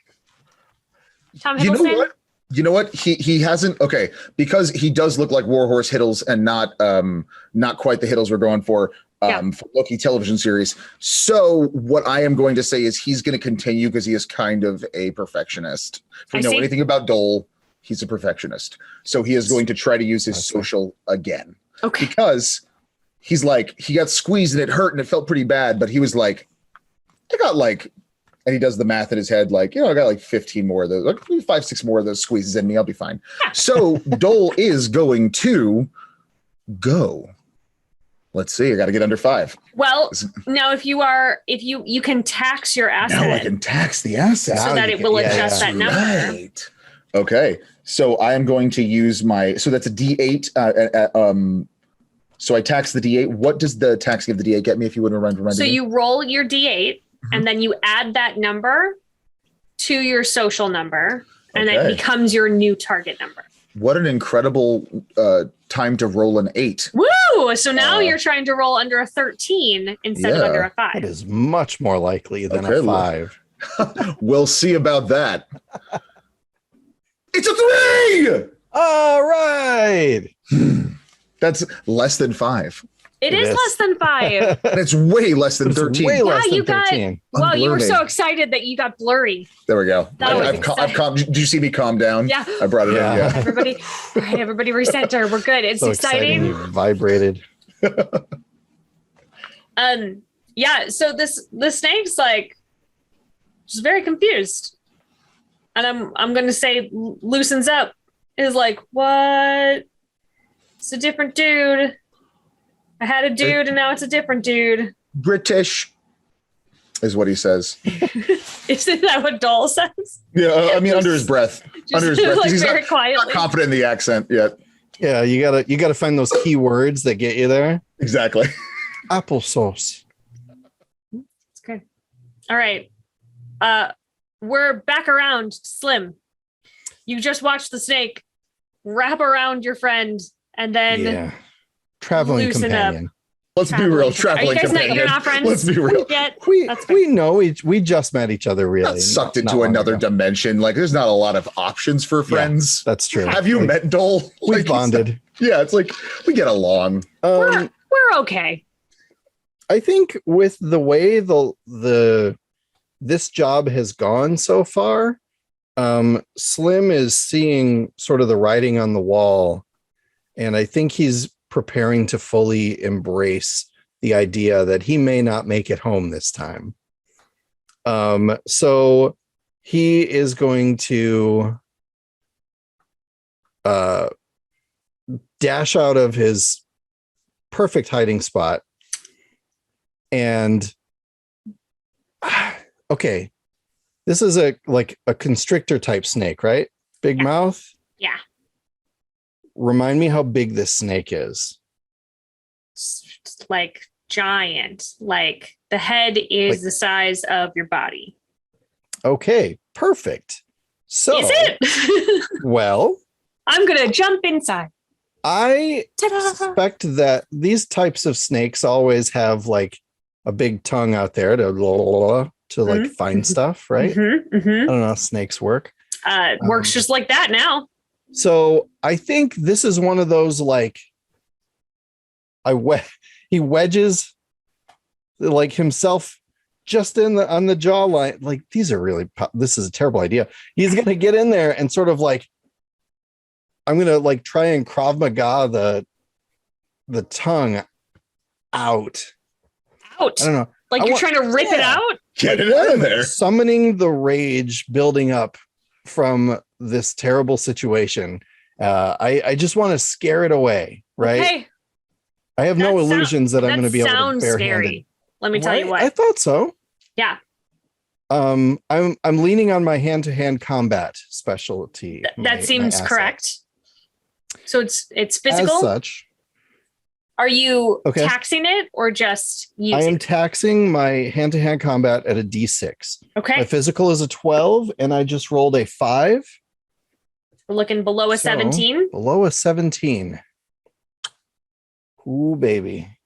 Tom You Hiddleston? know what? You know what? He hasn't. Okay, because he does look like Warhorse Hiddles and not quite the Hiddles we're going for. For Loki television series. So what I am going to say is he's going to continue because he is kind of a perfectionist. If we I know see. anything about Dole, he's a perfectionist. So he is going to try to use his social again Okay. because he's like, he got squeezed and it hurt and it felt pretty bad, but he was like, I got like, and he does the math in his head, like, I got like 15 more of those, like 5, 6 more of those squeezes in me. I'll be fine. Yeah. So Dole is going to go. Let's see. I got to get under 5. Well, now if you can tax your asset. Now I can tax the asset. So that it will adjust that number. Right. Okay. So I am going to use so that's a D8. So I tax the D8. What does the taxing of the D8 get me if you wouldn't remind me? So you roll your D8 and then you add that number to your social number and it becomes your new target number. What an incredible time to roll an 8. Woo! So now you're trying to roll under a 13 instead of under a 5. That is much more likely than a 5. We'll see about that. It's a 3! All right. That's less than 5. It is less than 5. And it's way less than 13. Way less than 13. Well, you were so excited that you got blurry. There we go. I've calmed. Did you see me calm down? Yeah. I brought it in. Yeah. Everybody recenter. We're good. It's so exciting. You vibrated. Yeah. So the snake's like just very confused, and I'm gonna say loosens up. Is like, what? It's a different dude. I had a dude and now it's a different dude. British is what he says. Isn't that what Dole says? Yeah, I mean, under his breath. Under his breath. Like he's very quietly. not confident in the accent yet. Yeah, you gotta find those key words that get you there. Exactly. Applesauce. It's good. All right. We're back around Slim. You just watched the snake wrap around your friend and then traveling loosen companion. up. Let's be real. Traveling Are you guys companion. you're not friends? Let's be real. We know we just met each other really. Not sucked into another dimension. Like there's not a lot of options for friends. Yeah, that's true. Have you met Dole? We bonded. It's like we get along. We're okay. I think with the way this job has gone so far, Slim is seeing sort of the writing on the wall, and I think he's preparing to fully embrace the idea that he may not make it home this time. So he is going to dash out of his perfect hiding spot and okay, this is a constrictor type snake, right? Big mouth. Yeah. Remind me how big this snake is. It's like giant. Like the head is the size of your body. Okay, perfect. So is it? Well, I'm gonna jump inside. I Ta-da! suspect that these types of snakes always have like a big tongue out there to find stuff, right? I don't know how snakes work. It works just like that now. So I think this is one of those like he wedges like himself just on the jawline. Like this is a terrible idea. He's gonna get in there and sort of like I'm gonna like try and Krav Maga the tongue out. I don't know. Like you're trying to rip it out? Get it out of there. Summoning the rage building up from this terrible situation. I just want to scare it away, right? Okay. I have no illusions that I'm going to be able to sounds scary. Let me tell you what. I thought so. Yeah. I'm leaning on my hand-to-hand combat specialty. That seems correct. So it's physical. As such. Are you taxing it or just using it? I am taxing my hand-to-hand combat at a D6. Okay. My physical is a 12, and I just rolled a 5. We're looking below a 17. Below a 17. Ooh, baby.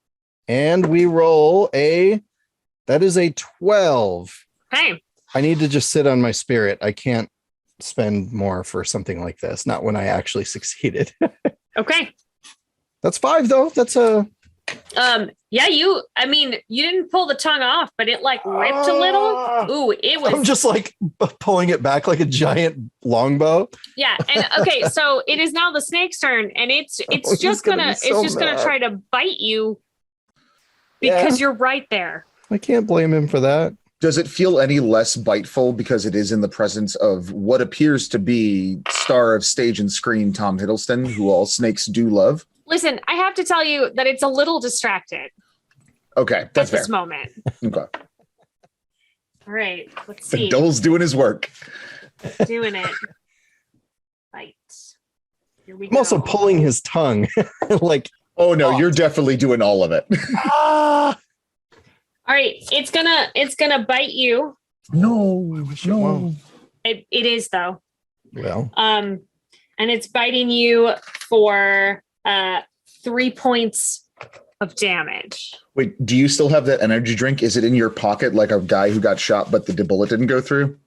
And we roll that is a 12. Okay. I need to just sit on my spirit. I can't spend more for something like this. Not when I actually succeeded. Okay. That's 5 though. That's a you didn't pull the tongue off, but it like ripped a little. Ooh, it was. I'm just like pulling it back like a giant longbow. Yeah, and okay, so it is now the snake's turn, and it's just gonna try to bite you because you're right there. I can't blame him for that. Does it feel any less biteful because it is in the presence of what appears to be star of stage and screen Tom Hiddleston, who all snakes do love? Listen, I have to tell you that it's a little distracted. Okay, that's at this fair. moment. Okay. All right, let's see. Dole's doing his work. Doing it. Right. Here we I'm go. also pulling his tongue. Like, oh no, you're definitely doing all of it. ah! All right, it's gonna bite you. No, no. It is though. Well, And it's biting you for 3 points of damage. Wait, do you still have that energy drink? Is it in your pocket like a guy who got shot but the bullet didn't go through?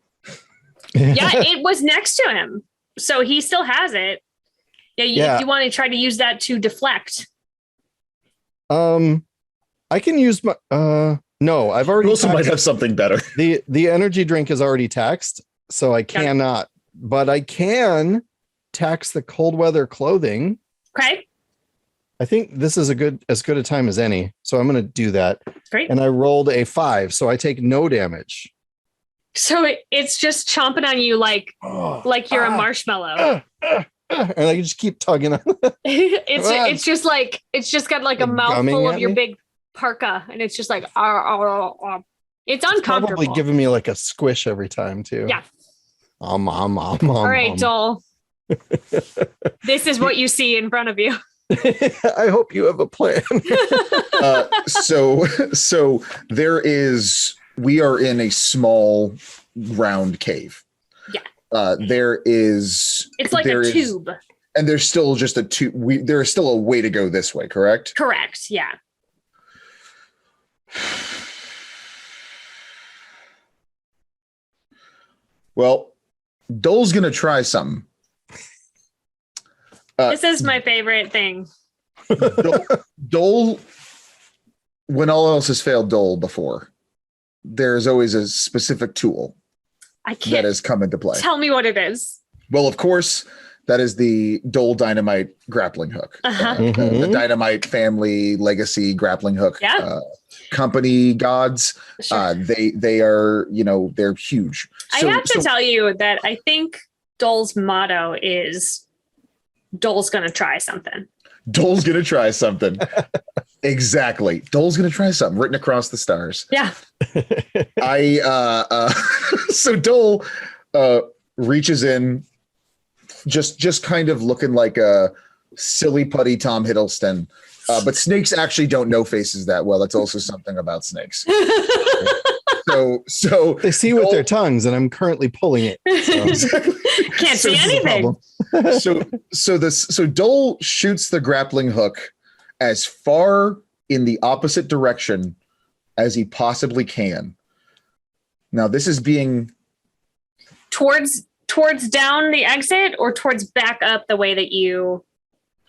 Yeah, it was next to him, so he still has it. Yeah, if you want to try to use that to deflect. I can use my. No, I've already. You also might have something better. The energy drink is already taxed, so I cannot. But I can tax the cold weather clothing. Okay. I think this is as good a time as any, so I'm going to do that. Great. And I rolled a 5, so I take no damage. So it's just chomping on you like you're a marshmallow. And I can just keep tugging on. It's just got like a mouthful of your big parka, and it's just like it's uncomfortable. Probably giving me like a squish every time too. Yeah. All right, Joel. This is what you see in front of you. I hope you have a plan. So we are in a small round cave. Yeah. It's like a tube. And there's still just a tube. There's still a way to go this way, correct? Correct. Yeah. Well, Dole's gonna try something. This is my favorite thing. Dole, when all else has failed Dole before, there's always a specific tool that has come into play. Tell me what it is. Well, of course, that is the Dole Dynamite grappling hook. The Dynamite family legacy grappling hook. Yeah. Company gods. Sure. They are, they're huge. I have to tell you that I think Dole's motto is Dole's gonna try something. Dole's gonna try something. Exactly. Dole's gonna try something written across the stars. Yeah. So Dole reaches in, just kind of looking like a silly putty Tom Hiddleston. But snakes actually don't know faces that well. That's also something about snakes. So they see with their tongues, and I'm currently pulling it. So. Can't see anything. So Dole shoots the grappling hook as far in the opposite direction as he possibly can. Now, this is being towards down the exit or towards back up the way that you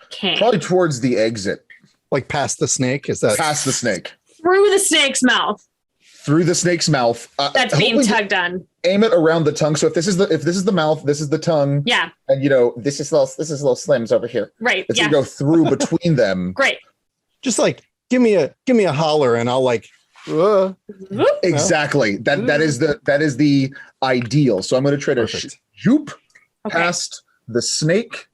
came. Probably towards the exit. Like past the snake? Is that past the snake? Through the snake's mouth. Through the snake's mouth. That's being tugged on. Aim it around the tongue. So if this is the mouth, this is the tongue. Yeah. And this is little slims over here. Right. It's gonna go through between them. Great. Just like give me a holler, and I'll like. Exactly. That is the ideal. So I'm going to try to shoop past the snake.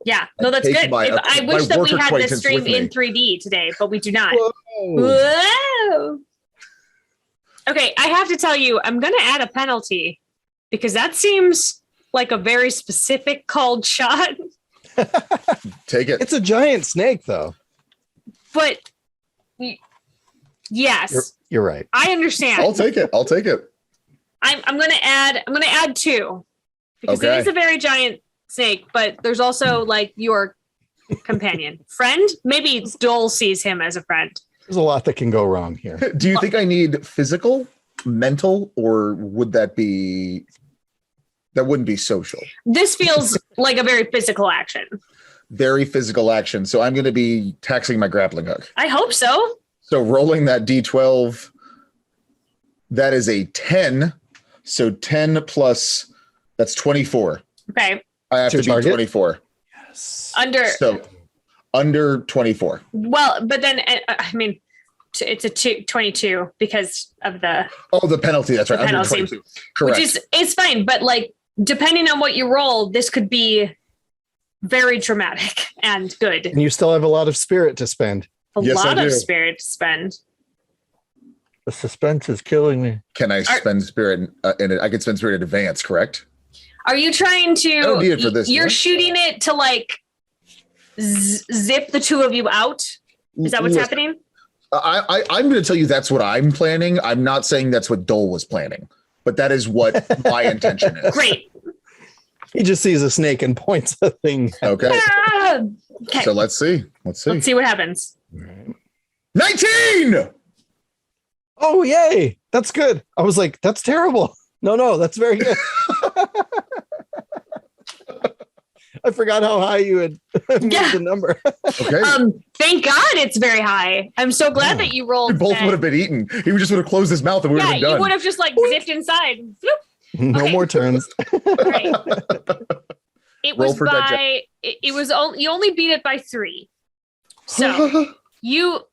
Yeah, no, that's good. I wish that we had this stream in 3D today, but we do not. Whoa. Okay, I have to tell you, I'm going to add a penalty because that seems like a very specific called shot. Take it. It's a giant snake, though. But yes, you're right. I understand. I'll take it. I'm going to add 2 because it is a very giant snake, but there's also like your companion friend. Maybe Dole sees him as a friend. There's a lot that can go wrong here. Do you think I need physical, mental, or wouldn't be social? This feels like a very physical action. Very physical action. So I'm going to be taxing my grappling hook. I hope so. So rolling that D12, that is a 10. So 10 plus, that's 24. Okay. I have to be 24. Yes. Under 24. Well, but then I mean, it's a 22 because of the the penalty. That's right. Under penalty, 22. Correct. Which is fine, but like depending on what you roll, this could be very dramatic and good. And you still have a lot of spirit to spend. A lot of spirit to spend. The suspense is killing me. Can I spend spirit in it? I could spend spirit in advance, correct? Are you trying to? I don't need it for this. You're shooting it to like zip the two of you out. Is that what's happening? I'm going to tell you that's what I'm planning. I'm not saying that's what Dole was planning, but that is what my intention is. Great. He just sees a snake and points a thing. Okay. Okay. So let's see. Let's see what happens. 19. Oh, yay. That's good. I was like, that's terrible. No, that's very good. I forgot how high you had moved the number. Okay. Thank God it's very high. I'm so glad that you rolled. We both would have been eaten. He just would have closed his mouth and we would have been done. You would have just like zipped inside. No more turns. Right. It was you only beat it by 3. So you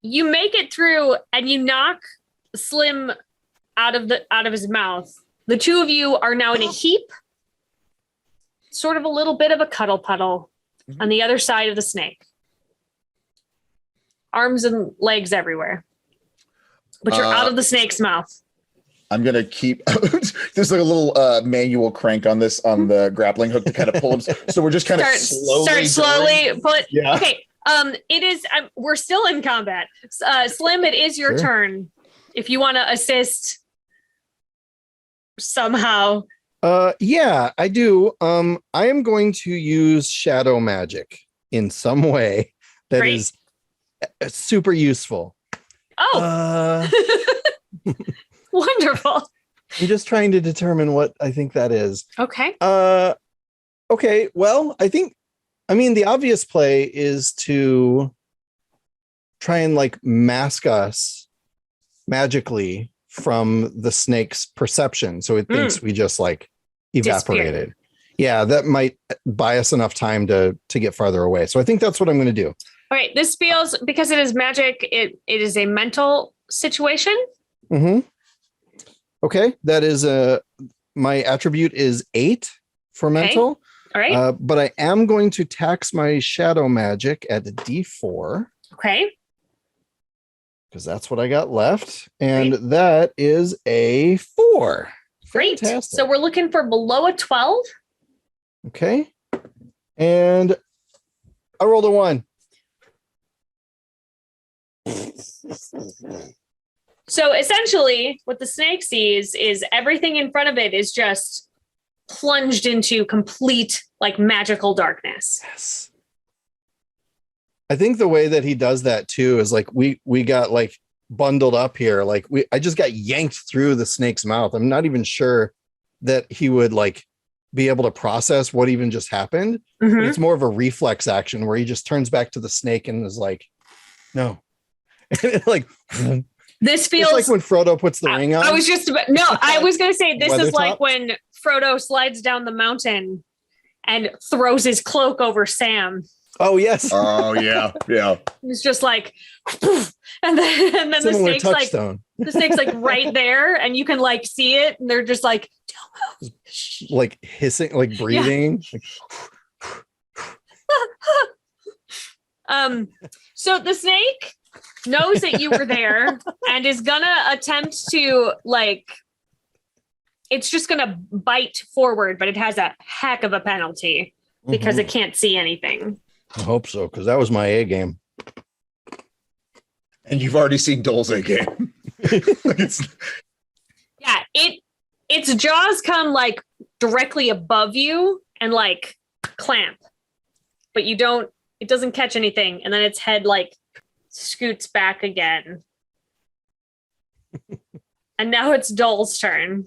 make it through and you knock Slim out of his mouth. The two of you are now in a heap, sort of a little bit of a cuddle puddle on the other side of the snake. Arms and legs everywhere. But you're out of the snake's mouth. I'm going to keep there's like a little manual crank on the grappling hook to kind of pull him. So we're just kind of slowly pull it. Yeah. Okay. It is, we're still in combat. Slim, it is your turn. If you want to assist somehow. Yeah, I do. I am going to use shadow magic in some way that is super useful. Oh, wonderful. I'm just trying to determine what I think that is. Okay. Okay. Well, I mean, the obvious play is to try and like mask us magically from the snake's perception. So it thinks we just like evaporated. Disappeared. Yeah, that might buy us enough time to get farther away. So I think that's what I'm going to do. All right. This feels, because it is magic, it is a mental situation. Mm-hmm. Okay. That is my attribute is 8 for mental. All right. But I am going to tax my shadow magic at D4. Okay. Because that's what I got left. And that is a 4. Great. Fantastic. So we're looking for below a 12. Okay. And I rolled a 1. So essentially what the snake sees is everything in front of it is just plunged into complete like magical darkness. Yes. I think the way that he does that too is like we got like bundled up here. Like I just got yanked through the snake's mouth. I'm not even sure that he would like be able to process what even just happened. Mm-hmm. But it's more of a reflex action where he just turns back to the snake and is like, no. Like this feels it's like when Frodo puts the ring on. I was going to say this is like top? when Frodo slides down the mountain and throws his cloak over Sam. Oh yes. Oh yeah. Yeah. It's just like, and then the snake's touchstone. like, the snake's like right there, and you can like see it, and they're just like, don't move. Like hissing, like breathing. Yeah. So the snake knows that you were there and is gonna attempt to like. It's just gonna bite forward, but it has a heck of a penalty because it can't see anything. I hope so, because that was my A game. And you've already seen Dole's A game. Yeah, its jaws come like directly above you and like clamp, but it doesn't catch anything, and then its head like scoots back again. And now it's Dole's turn.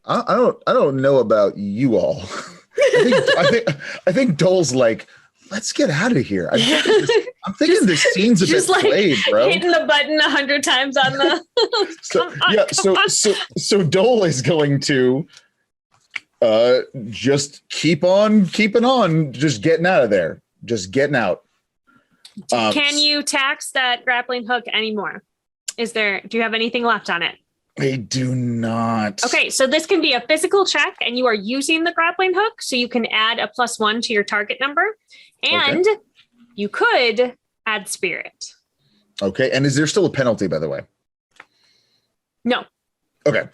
I don't know about you all. I think Dole's like, let's get out of here. I'm thinking this scene's a bit like played, bro. Hitting the button 100 times on the. So Dole is going to Just keep on keeping on. Just getting out of there. Just getting out. Can you tax that grappling hook anymore? Do you have anything left on it? I do not. Okay, so this can be a physical check, and you are using the grappling hook, so you can add a +1 to your target number, and you could add spirit. Okay, and is there still a penalty, by the way? No. Okay.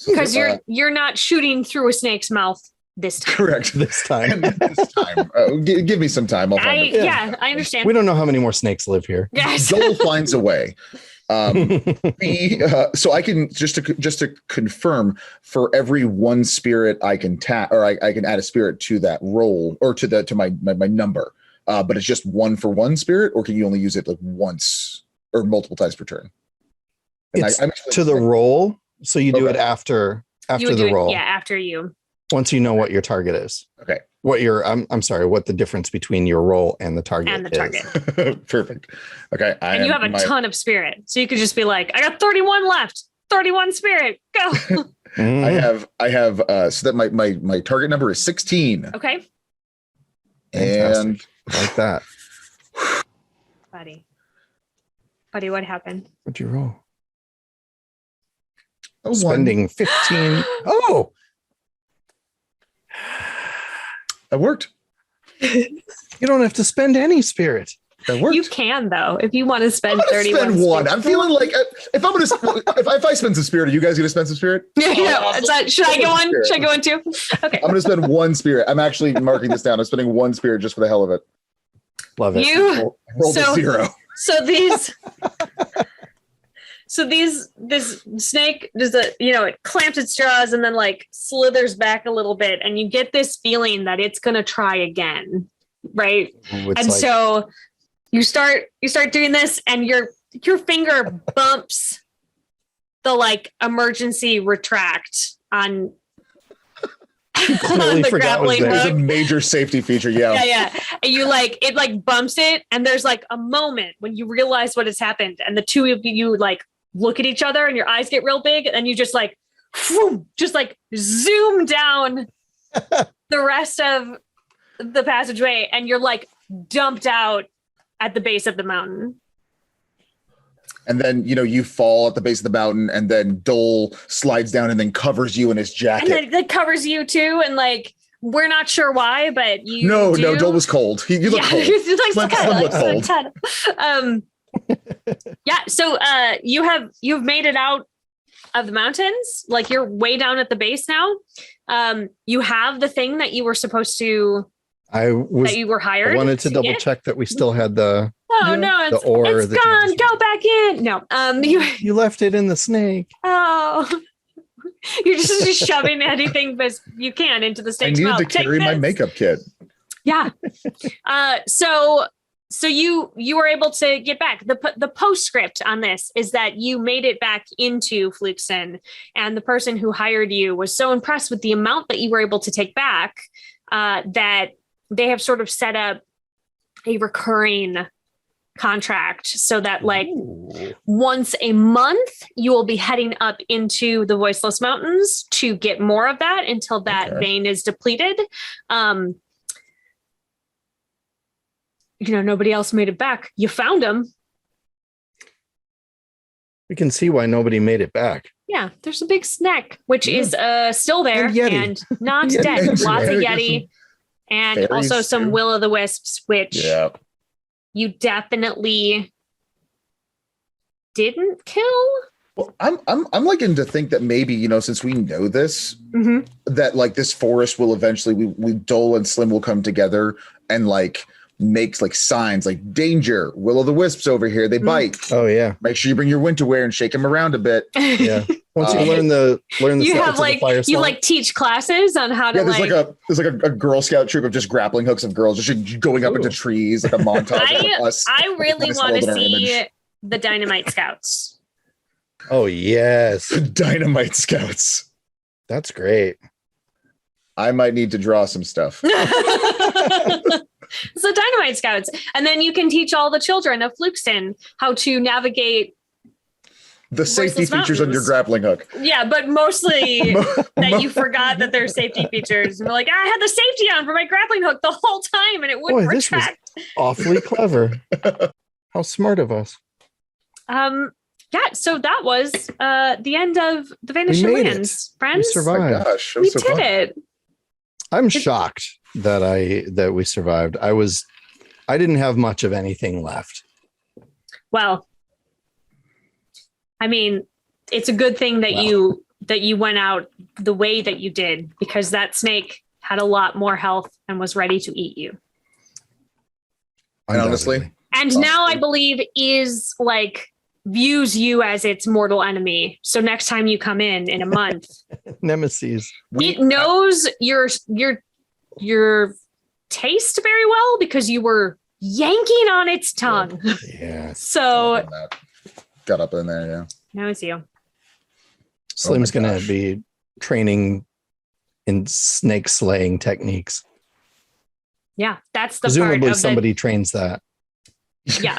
Because you're not shooting through a snake's mouth this time. Correct. This time. This time. Give me some time. I'll find it. Yeah, I understand. We don't know how many more snakes live here. Yes. Joel finds a way. So I can just to confirm, for every one spirit I can I can add a spirit to that roll or to my number. But it's just one for one spirit, or can you only use it like once or multiple times per turn? And It's to the roll, so you do it after the roll. Yeah, after you. Once you know what your target is. Okay. I'm sorry, what the difference between your roll and the target is. Perfect. Okay. And you have a ton of spirit. So you could just be like, I got 31 left. 31 spirit. Go. I have so that my target number is 16. Okay. And like that. Buddy, what happened? What'd you roll? Spending 15. Oh, that worked. You don't have to spend any spirit. That worked. You can though, if you want to spend 31. Spend one. I'm feeling like if I spend some spirit, are you guys gonna spend some spirit? Yeah. Should I go on? Should I go on too? Okay. I'm gonna spend one spirit. I'm actually marking this down. I'm spending one spirit just for the hell of it. Love it. Roll a 0. This snake does it clamps its jaws and then like slithers back a little bit, and you get this feeling that it's gonna try again, right? So you start doing this, and your finger bumps the like emergency retract on the grappling hook. There's a major safety feature. Yeah. And you it like bumps it, and there's like a moment when you realize what has happened, and the two of you like look at each other, and your eyes get real big, and you just like, whoom, just like zoom down the rest of the passageway, and you're like dumped out at the base of the mountain. And then, you fall at the base of the mountain, and then Dole slides down and then covers you in his jacket. And then it covers you too. And like, we're not sure why, but you No, Dole was cold. You look cold. Slim looked cold. Yeah. So you've made it out of the mountains. Like, you're way down at the base now. You have the thing that you were supposed to, that you were hired. I wanted to double check that we still had the no, it's the gone. Go back in. No, you left it in the snake. Oh, you're just shoving anything as you can into the snake's mouth. I needed to carry my makeup kit. Yeah. So you were able to get back. The postscript on this is that you made it back into Flukeson, and the person who hired you was so impressed with the amount that you were able to take back that they have sort of set up a recurring contract, so that like once a month you will be heading up into the Voiceless Mountains to get more of that until that vein is depleted. Nobody else made it back. You found them. We can see why nobody made it back. Yeah, there's a big snack, which is still there and not dead. Lots of Yeti. And also some will-o'-the-wisps, which you definitely didn't kill. Well, I'm liking to think that maybe, since we know this, that like this forest will eventually, we Dole and Slim will come together and like makes like signs like danger, will-o'-the-wisps over here, they bite. Oh yeah. Make sure you bring your winter wear and shake them around a bit. Yeah. Once you learn the you have like you like teach classes on how to there's like a Girl Scout troop of just grappling hooks of girls just going up into trees, like a montage of us. I really want to see the Dynamite Scouts. Oh yes. Dynamite Scouts. That's great. I might need to draw some stuff. So Dynamite Scouts. And then you can teach all the children of Flukeson how to navigate The safety Voiceless features on your mountains. grappling hook. Yeah, but mostly that you forgot that there's safety features. And you're like, I had the safety on for my grappling hook the whole time and it wouldn't Boy, this was retract. awfully clever. How smart of us. Yeah, so that was the end of the Vanishing made Lands, We friends. Oh my survived. gosh, I'm We so did glad. it. I'm shocked that we survived. I didn't have much of anything left. Well, I mean, it's a good thing that you went out the way that you did, because that snake had a lot more health and was ready to eat you. And honestly, And now I believe is like views you as its mortal enemy. So next time you come in a month, Nemesis. it knows your taste very well because you were yanking on its tongue. Yeah. So got up in there, yeah. knows you. Slim's Oh my gonna gosh. be training in snake slaying techniques. Yeah, that's the Presumably part of somebody trains that. yeah.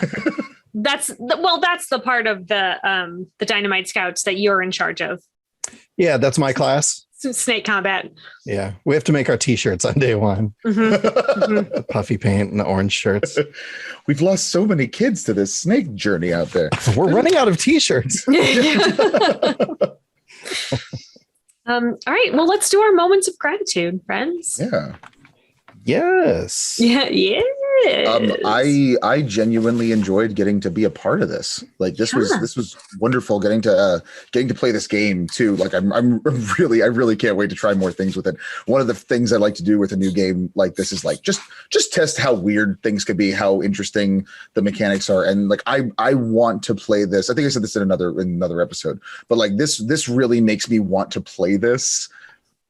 That's the part of the Dynamite Scouts that you're in charge of. Yeah, that's my class. Snake combat. Yeah. We have to make our t-shirts on day one. Mhm. Mhm. The puffy paint and the orange shirts. We've lost so many kids to this snake journey out there. We're running out of t-shirts. All right. Well, let's do our moments of gratitude, friends. Yeah. Yes. Yeah. Yeah. I genuinely enjoyed getting to be a part of this. Like this was wonderful getting to play this game too. Like I really can't wait to try more things with it. One of the things I like to do with a new game like this is like just test how weird things could be, how interesting the mechanics are, and like I want to play this. I think I said this in another episode, but like this really makes me want to play this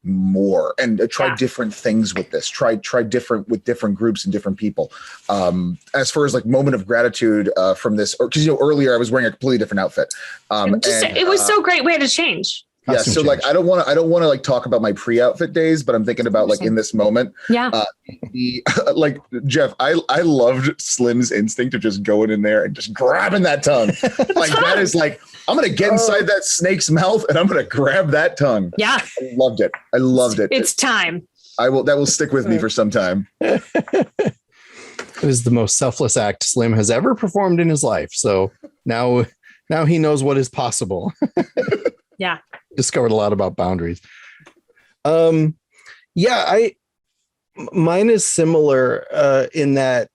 more and try different things with this, try different with different groups and different people. As far as like moment of gratitude from this, because earlier I was wearing a completely different outfit. It was so great. We had to change. Yeah, Costume so like change. I don't want to like talk about my pre-outfit days, but I'm thinking about like in this moment. Yeah. Like Jeff, I loved Slim's instinct of just going in there and just grabbing that tongue. Like that is like I'm gonna get inside that snake's mouth and I'm gonna grab that tongue. Yeah. I loved it. It's time. That will stick with me for some time. It was the most selfless act Slim has ever performed in his life. So now he knows what is possible. Yeah. Discovered a lot about boundaries. Mine is similar in that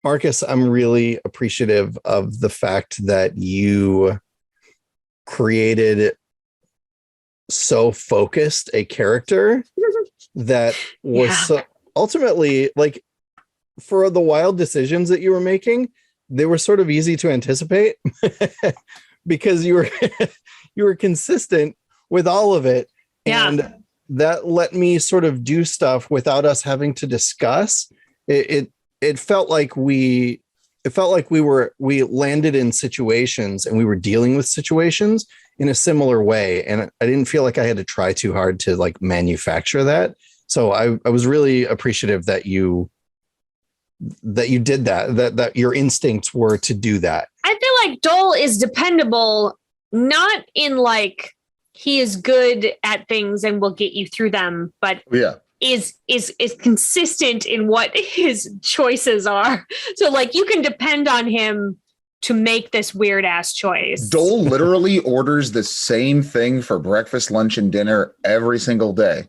Marcus, I'm really appreciative of the fact that you created so focused a character that was so ultimately like for the wild decisions that you were making, they were sort of easy to anticipate because you were consistent with all of it. Yeah. And that let me sort of do stuff without us having to discuss. It felt like we landed in situations and we were dealing with situations in a similar way. And I didn't feel like I had to try too hard to like manufacture that. So I was really appreciative that you did that your instincts were to do that. I feel like Dole is dependable, not in like he is good at things and will get you through them, but Yeah. is consistent in what his choices are. So like you can depend on him to make this weird ass choice. Dole literally orders the same thing for breakfast, lunch, and dinner every single day.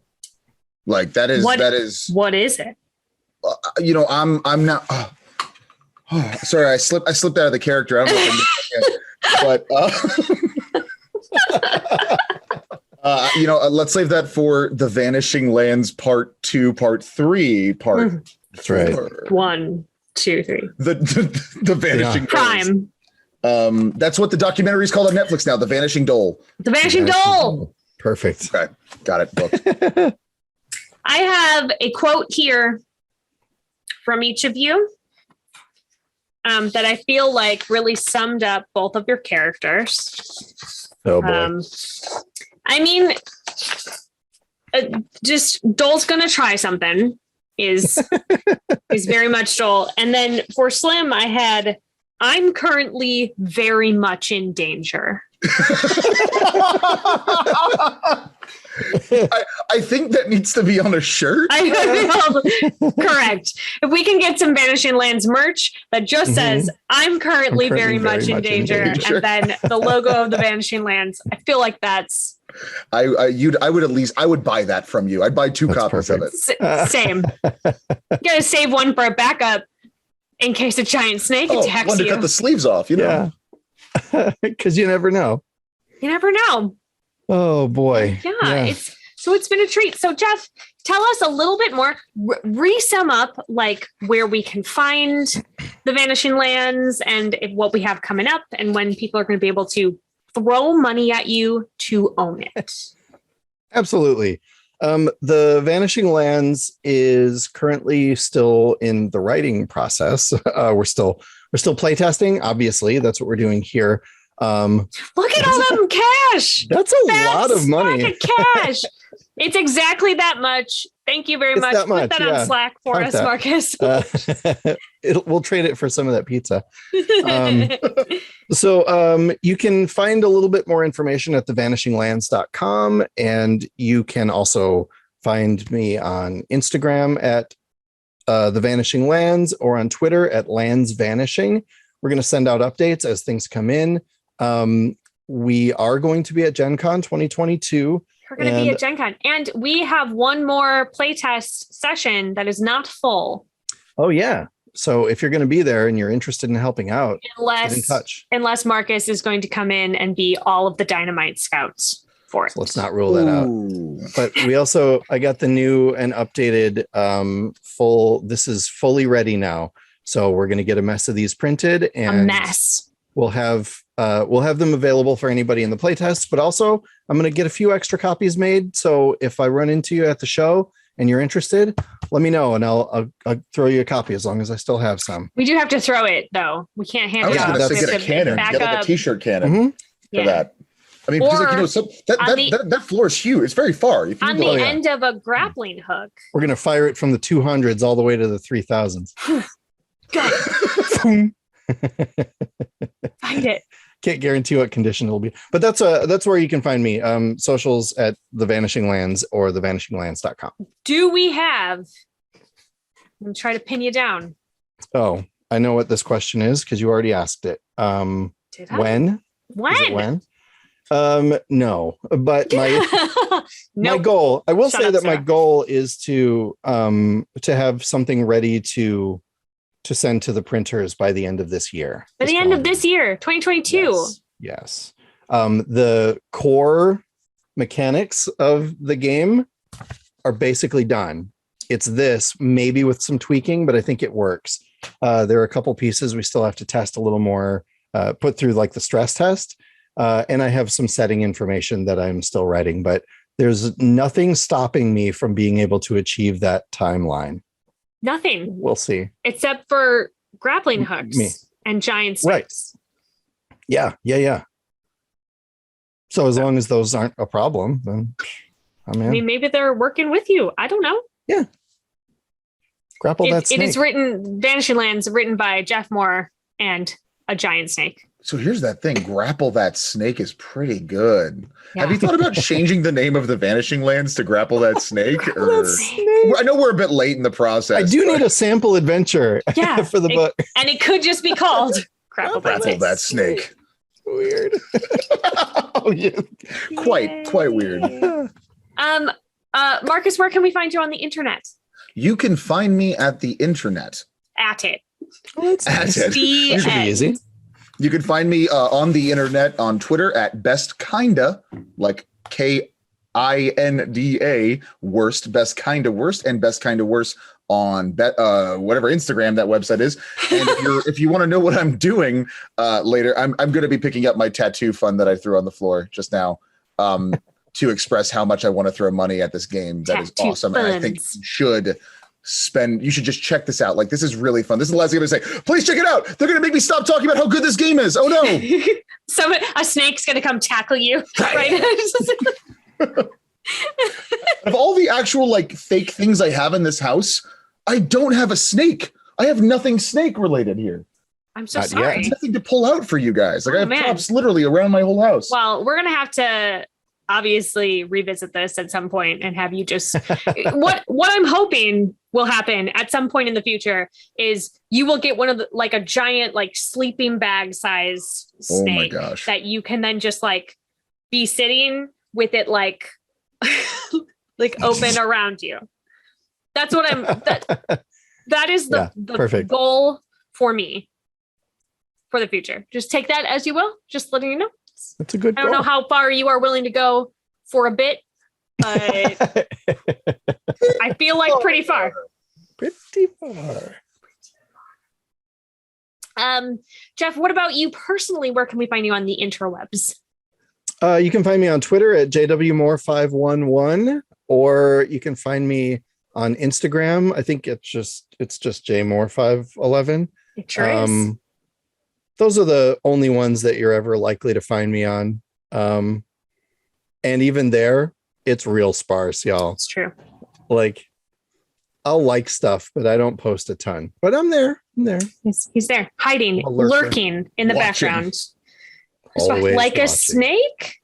Like that is what is it? I'm not. Sorry, I slipped out of the character. I don't know but let's save that for the Vanishing Lands Part 2, Part 3, Part. That's right. 1, 2, 3. The Vanishing Prime. Doles. That's what the documentary is called on Netflix now. The Vanishing Dole. The Vanishing Dole. Perfect. Okay, got it. Booked. I have a quote here from each of you that I feel like really summed up both of your characters. Oh boy. I mean, just Dole's gonna try something is very much Dole. And then for Slim, I had I'm currently very much in danger. I think that needs to be on a shirt. Correct. If we can get some Vanishing Lands merch that just says, I'm currently very much in danger. And then the logo of the Vanishing Lands, I feel like that's... I would buy that from you. I'd buy 2 copies perfect. of it. Same. You gotta save one for a backup in case a giant snake attacks one to you. cut the sleeves off, you know. Because you never know. You never know. Oh boy. Yeah. It's been a treat. So Jeff, tell us a little bit more. Re-sum up like where we can find the Vanishing Lands and what we have coming up and when people are going to be able to throw money at you to own it. Absolutely. The Vanishing Lands is currently still in the writing process. We're still playtesting. Obviously, that's what we're doing here. Look at all them cash. That's a lot of money. Of cash. It's exactly that much. Thank you very much. Put that on Slack for us, Marcus. We'll trade it for some of that pizza. So you can find a little bit more information at thevanishinglands.com, and you can also find me on Instagram at The Vanishing Lands or on Twitter at Lands Vanishing. We're going to send out updates as things come in. We are going to be at Gen Con 2022. We're going to be at Gen Con. And we have one more playtest session that is not full. Oh, yeah. So if you're going to be there and you're interested in helping out, get in touch. Unless Marcus is going to come in and be all of the Dynamite Scouts for it. So let's not rule that out. But I got the new and updated this is fully ready now. So we're going to get a mess of these printed, and a mess. We'll have them available for anybody in the playtest, but also I'm going to get a few extra copies made. So if I run into you at the show and you're interested, let me know and I'll throw you a copy as long as I still have some. We do have to throw it though. We can't hand it out. I was going to get a cannon, get like a t-shirt cannon for that. I mean, because that floor is huge. It's very far. On the end of a grappling hook. We're going to fire it from the 200s all the way to the 3000s. Find it. Can't guarantee what condition it'll be, but that's where you can find me. Socials at The Vanishing Lands or thevanishinglands.com. Do we have? I'm gonna try to pin you down. Oh, I know what this question is because you already asked it. Did I? When? When? No, but my goal. I will say that my goal is to have something ready to send to the printers by the end of this year. By the end of this year, 2022. Yes. The core mechanics of the game are basically done. It's this, maybe with some tweaking, but I think it works. There are a couple pieces we still have to test a little more, put through like the stress test. And I have some setting information that I'm still writing, but there's nothing stopping me from being able to achieve that timeline. Nothing. We'll see. Except for grappling hooks and giant snakes. Right. Yeah. So as long as those aren't a problem, then I mean, maybe they're working with you. I don't know. Yeah. Grapple that snake. It is Vanishing Lands, written by Jeff Moore and a giant snake. So here's that thing. Grapple that snake is pretty good. Yeah. Have you thought about changing the name of the Vanishing Lands to Grapple That Snake? I know we're a bit late in the process. I do need a sample adventure for the book. And it could just be called Grapple That Snake. Weird. Oh, yeah. Quite weird. Marcus, where can we find you on the internet? You can find me at the internet. At it. Well, that's nice. It should be easy. You can find me on the internet on Twitter at Best Kinda, like KINDA worst, Best Kinda worst, and Best Kinda worst on whatever Instagram that website is. And if you want to know what I'm doing later, I'm going to be picking up my tattoo fund that I threw on the floor just now to express how much I want to throw money at this game. That is awesome, and I think you should just check this out. Like, this is really fun. This is the last thing I'm going to say. Please check it out. They're going to make me stop talking about how good this game is. Oh no. A snake's going to come tackle you. Right. Of all the actual like fake things I have in this house, I don't have a snake. I have nothing snake related here. I'm so Not yet. sorry. There's nothing to pull out for you guys. Like I have man. props literally around my whole house. Well, we're gonna have to obviously revisit this at some point and have you just what I'm hoping will happen at some point in the future is you will get one of the like a giant like sleeping bag size Oh my snake gosh. that you can then just like be sitting with it like like open around you. That's what that is the perfect goal for me for the future. Just take that as you will, just letting you know. That's a good I don't know goal. how far you are willing to go for a bit, but I feel like pretty far. Pretty far. Jeff, what about you personally? Where can we find you on the interwebs? You can find me on Twitter at jwmore511, or you can find me on Instagram. I think it's just jmore511. It sure is. Those are the only ones that you're ever likely to find me on. And even there, it's real sparse, y'all. It's true. Like, I'll like stuff, but I don't post a ton. But I'm there. He's there, hiding, lurking in the background. Always like watching. a snake.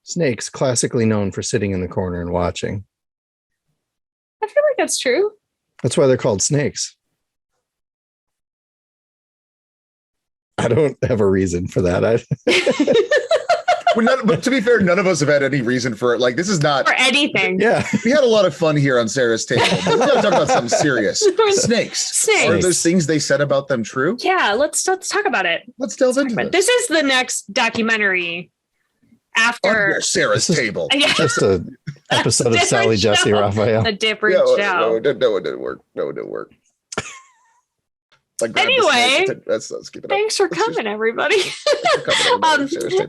Snakes, classically known for sitting in the corner and watching. I feel like that's true. That's why they're called snakes. I don't have a reason for that. But to be fair, none of us have had any reason for it. Like, this is not For anything. Yeah. We had a lot of fun here on Sarah's table. But we're going to talk about something serious. Snakes. Are those things they said about them true? Yeah, let's talk about it. Let's delve into But this. this is the next documentary after Under Sarah's table. Yeah, Just an episode of Different Sally Jesse show. Raphael. a different No, show. it didn't work. No, it didn't work. Like, grab the Anyway, snake. Let's keep it up. Thanks for coming, everybody. Thanks for coming, Sarah's table.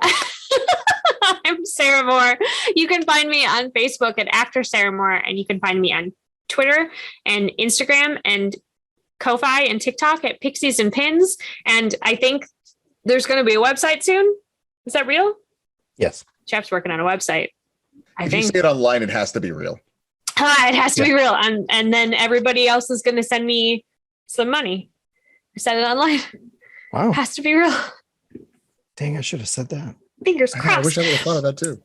I'm Sarah Moore. You can find me on Facebook at Actor Sarah Moore, and you can find me on Twitter and Instagram and Ko-Fi and TikTok at Pixies and Pins. And I think there's going to be a website soon. Is that real? Yes. Jeff's working on a website. I If you think say it online, it has to be real. it has to be real. And then everybody else is going to send me some money. I said it online. Wow. Has to be real. Dang, I should have said that. Fingers I crossed. wish I would have thought of that too.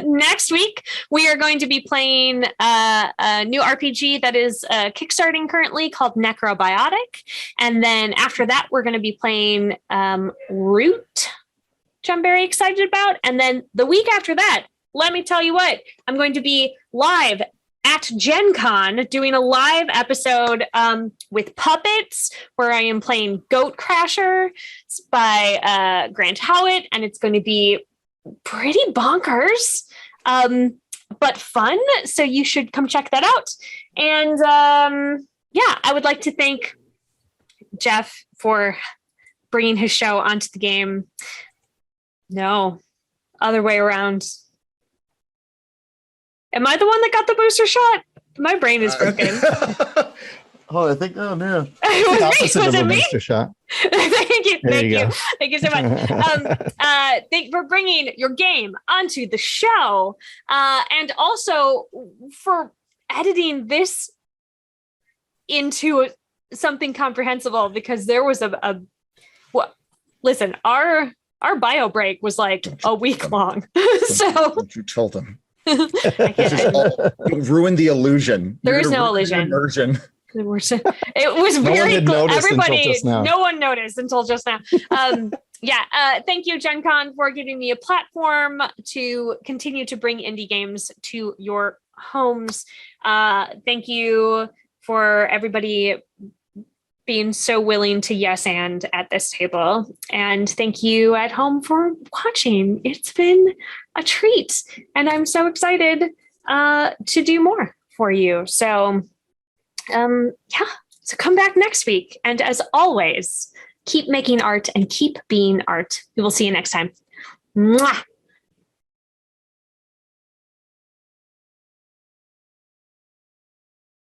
Next week, we are going to be playing a new RPG that is kickstarting currently called Necrobiotic. And then after that, we're going to be playing Root, which I'm very excited about. And then the week after that, let me tell you what, I'm going to be live at Gen Con doing a live episode with puppets where I am playing Goat Crasher by Grant Howitt, and it's going to be pretty bonkers, but fun. So you should come check that out. And I would like to thank Jeff for bringing his show onto the game. No, other way around. Am I the one that got the booster shot? My brain is broken. I think, oh no. Was of it a me? booster shot. Thank you. There you go. Thank you so much. Thank you for bringing your game onto the show. And also for editing this into something comprehensible, because there was listen, our bio break was like a week long. So Don't you tell them. I can't. You'll ruin the illusion. There You're is gonna no ruin the illusion. immersion. It was No one very had cool. noticed until Everybody, just now. no one noticed until just now. Thank you, Gen Con, for giving me a platform to continue to bring indie games to your homes. Thank you for everybody being so willing to yes and at this table. And thank you at home for watching. It's been a treat, and I'm so excited to do more for you. So so come back next week. And as always, keep making art and keep being art. We will see you next time. Mwah!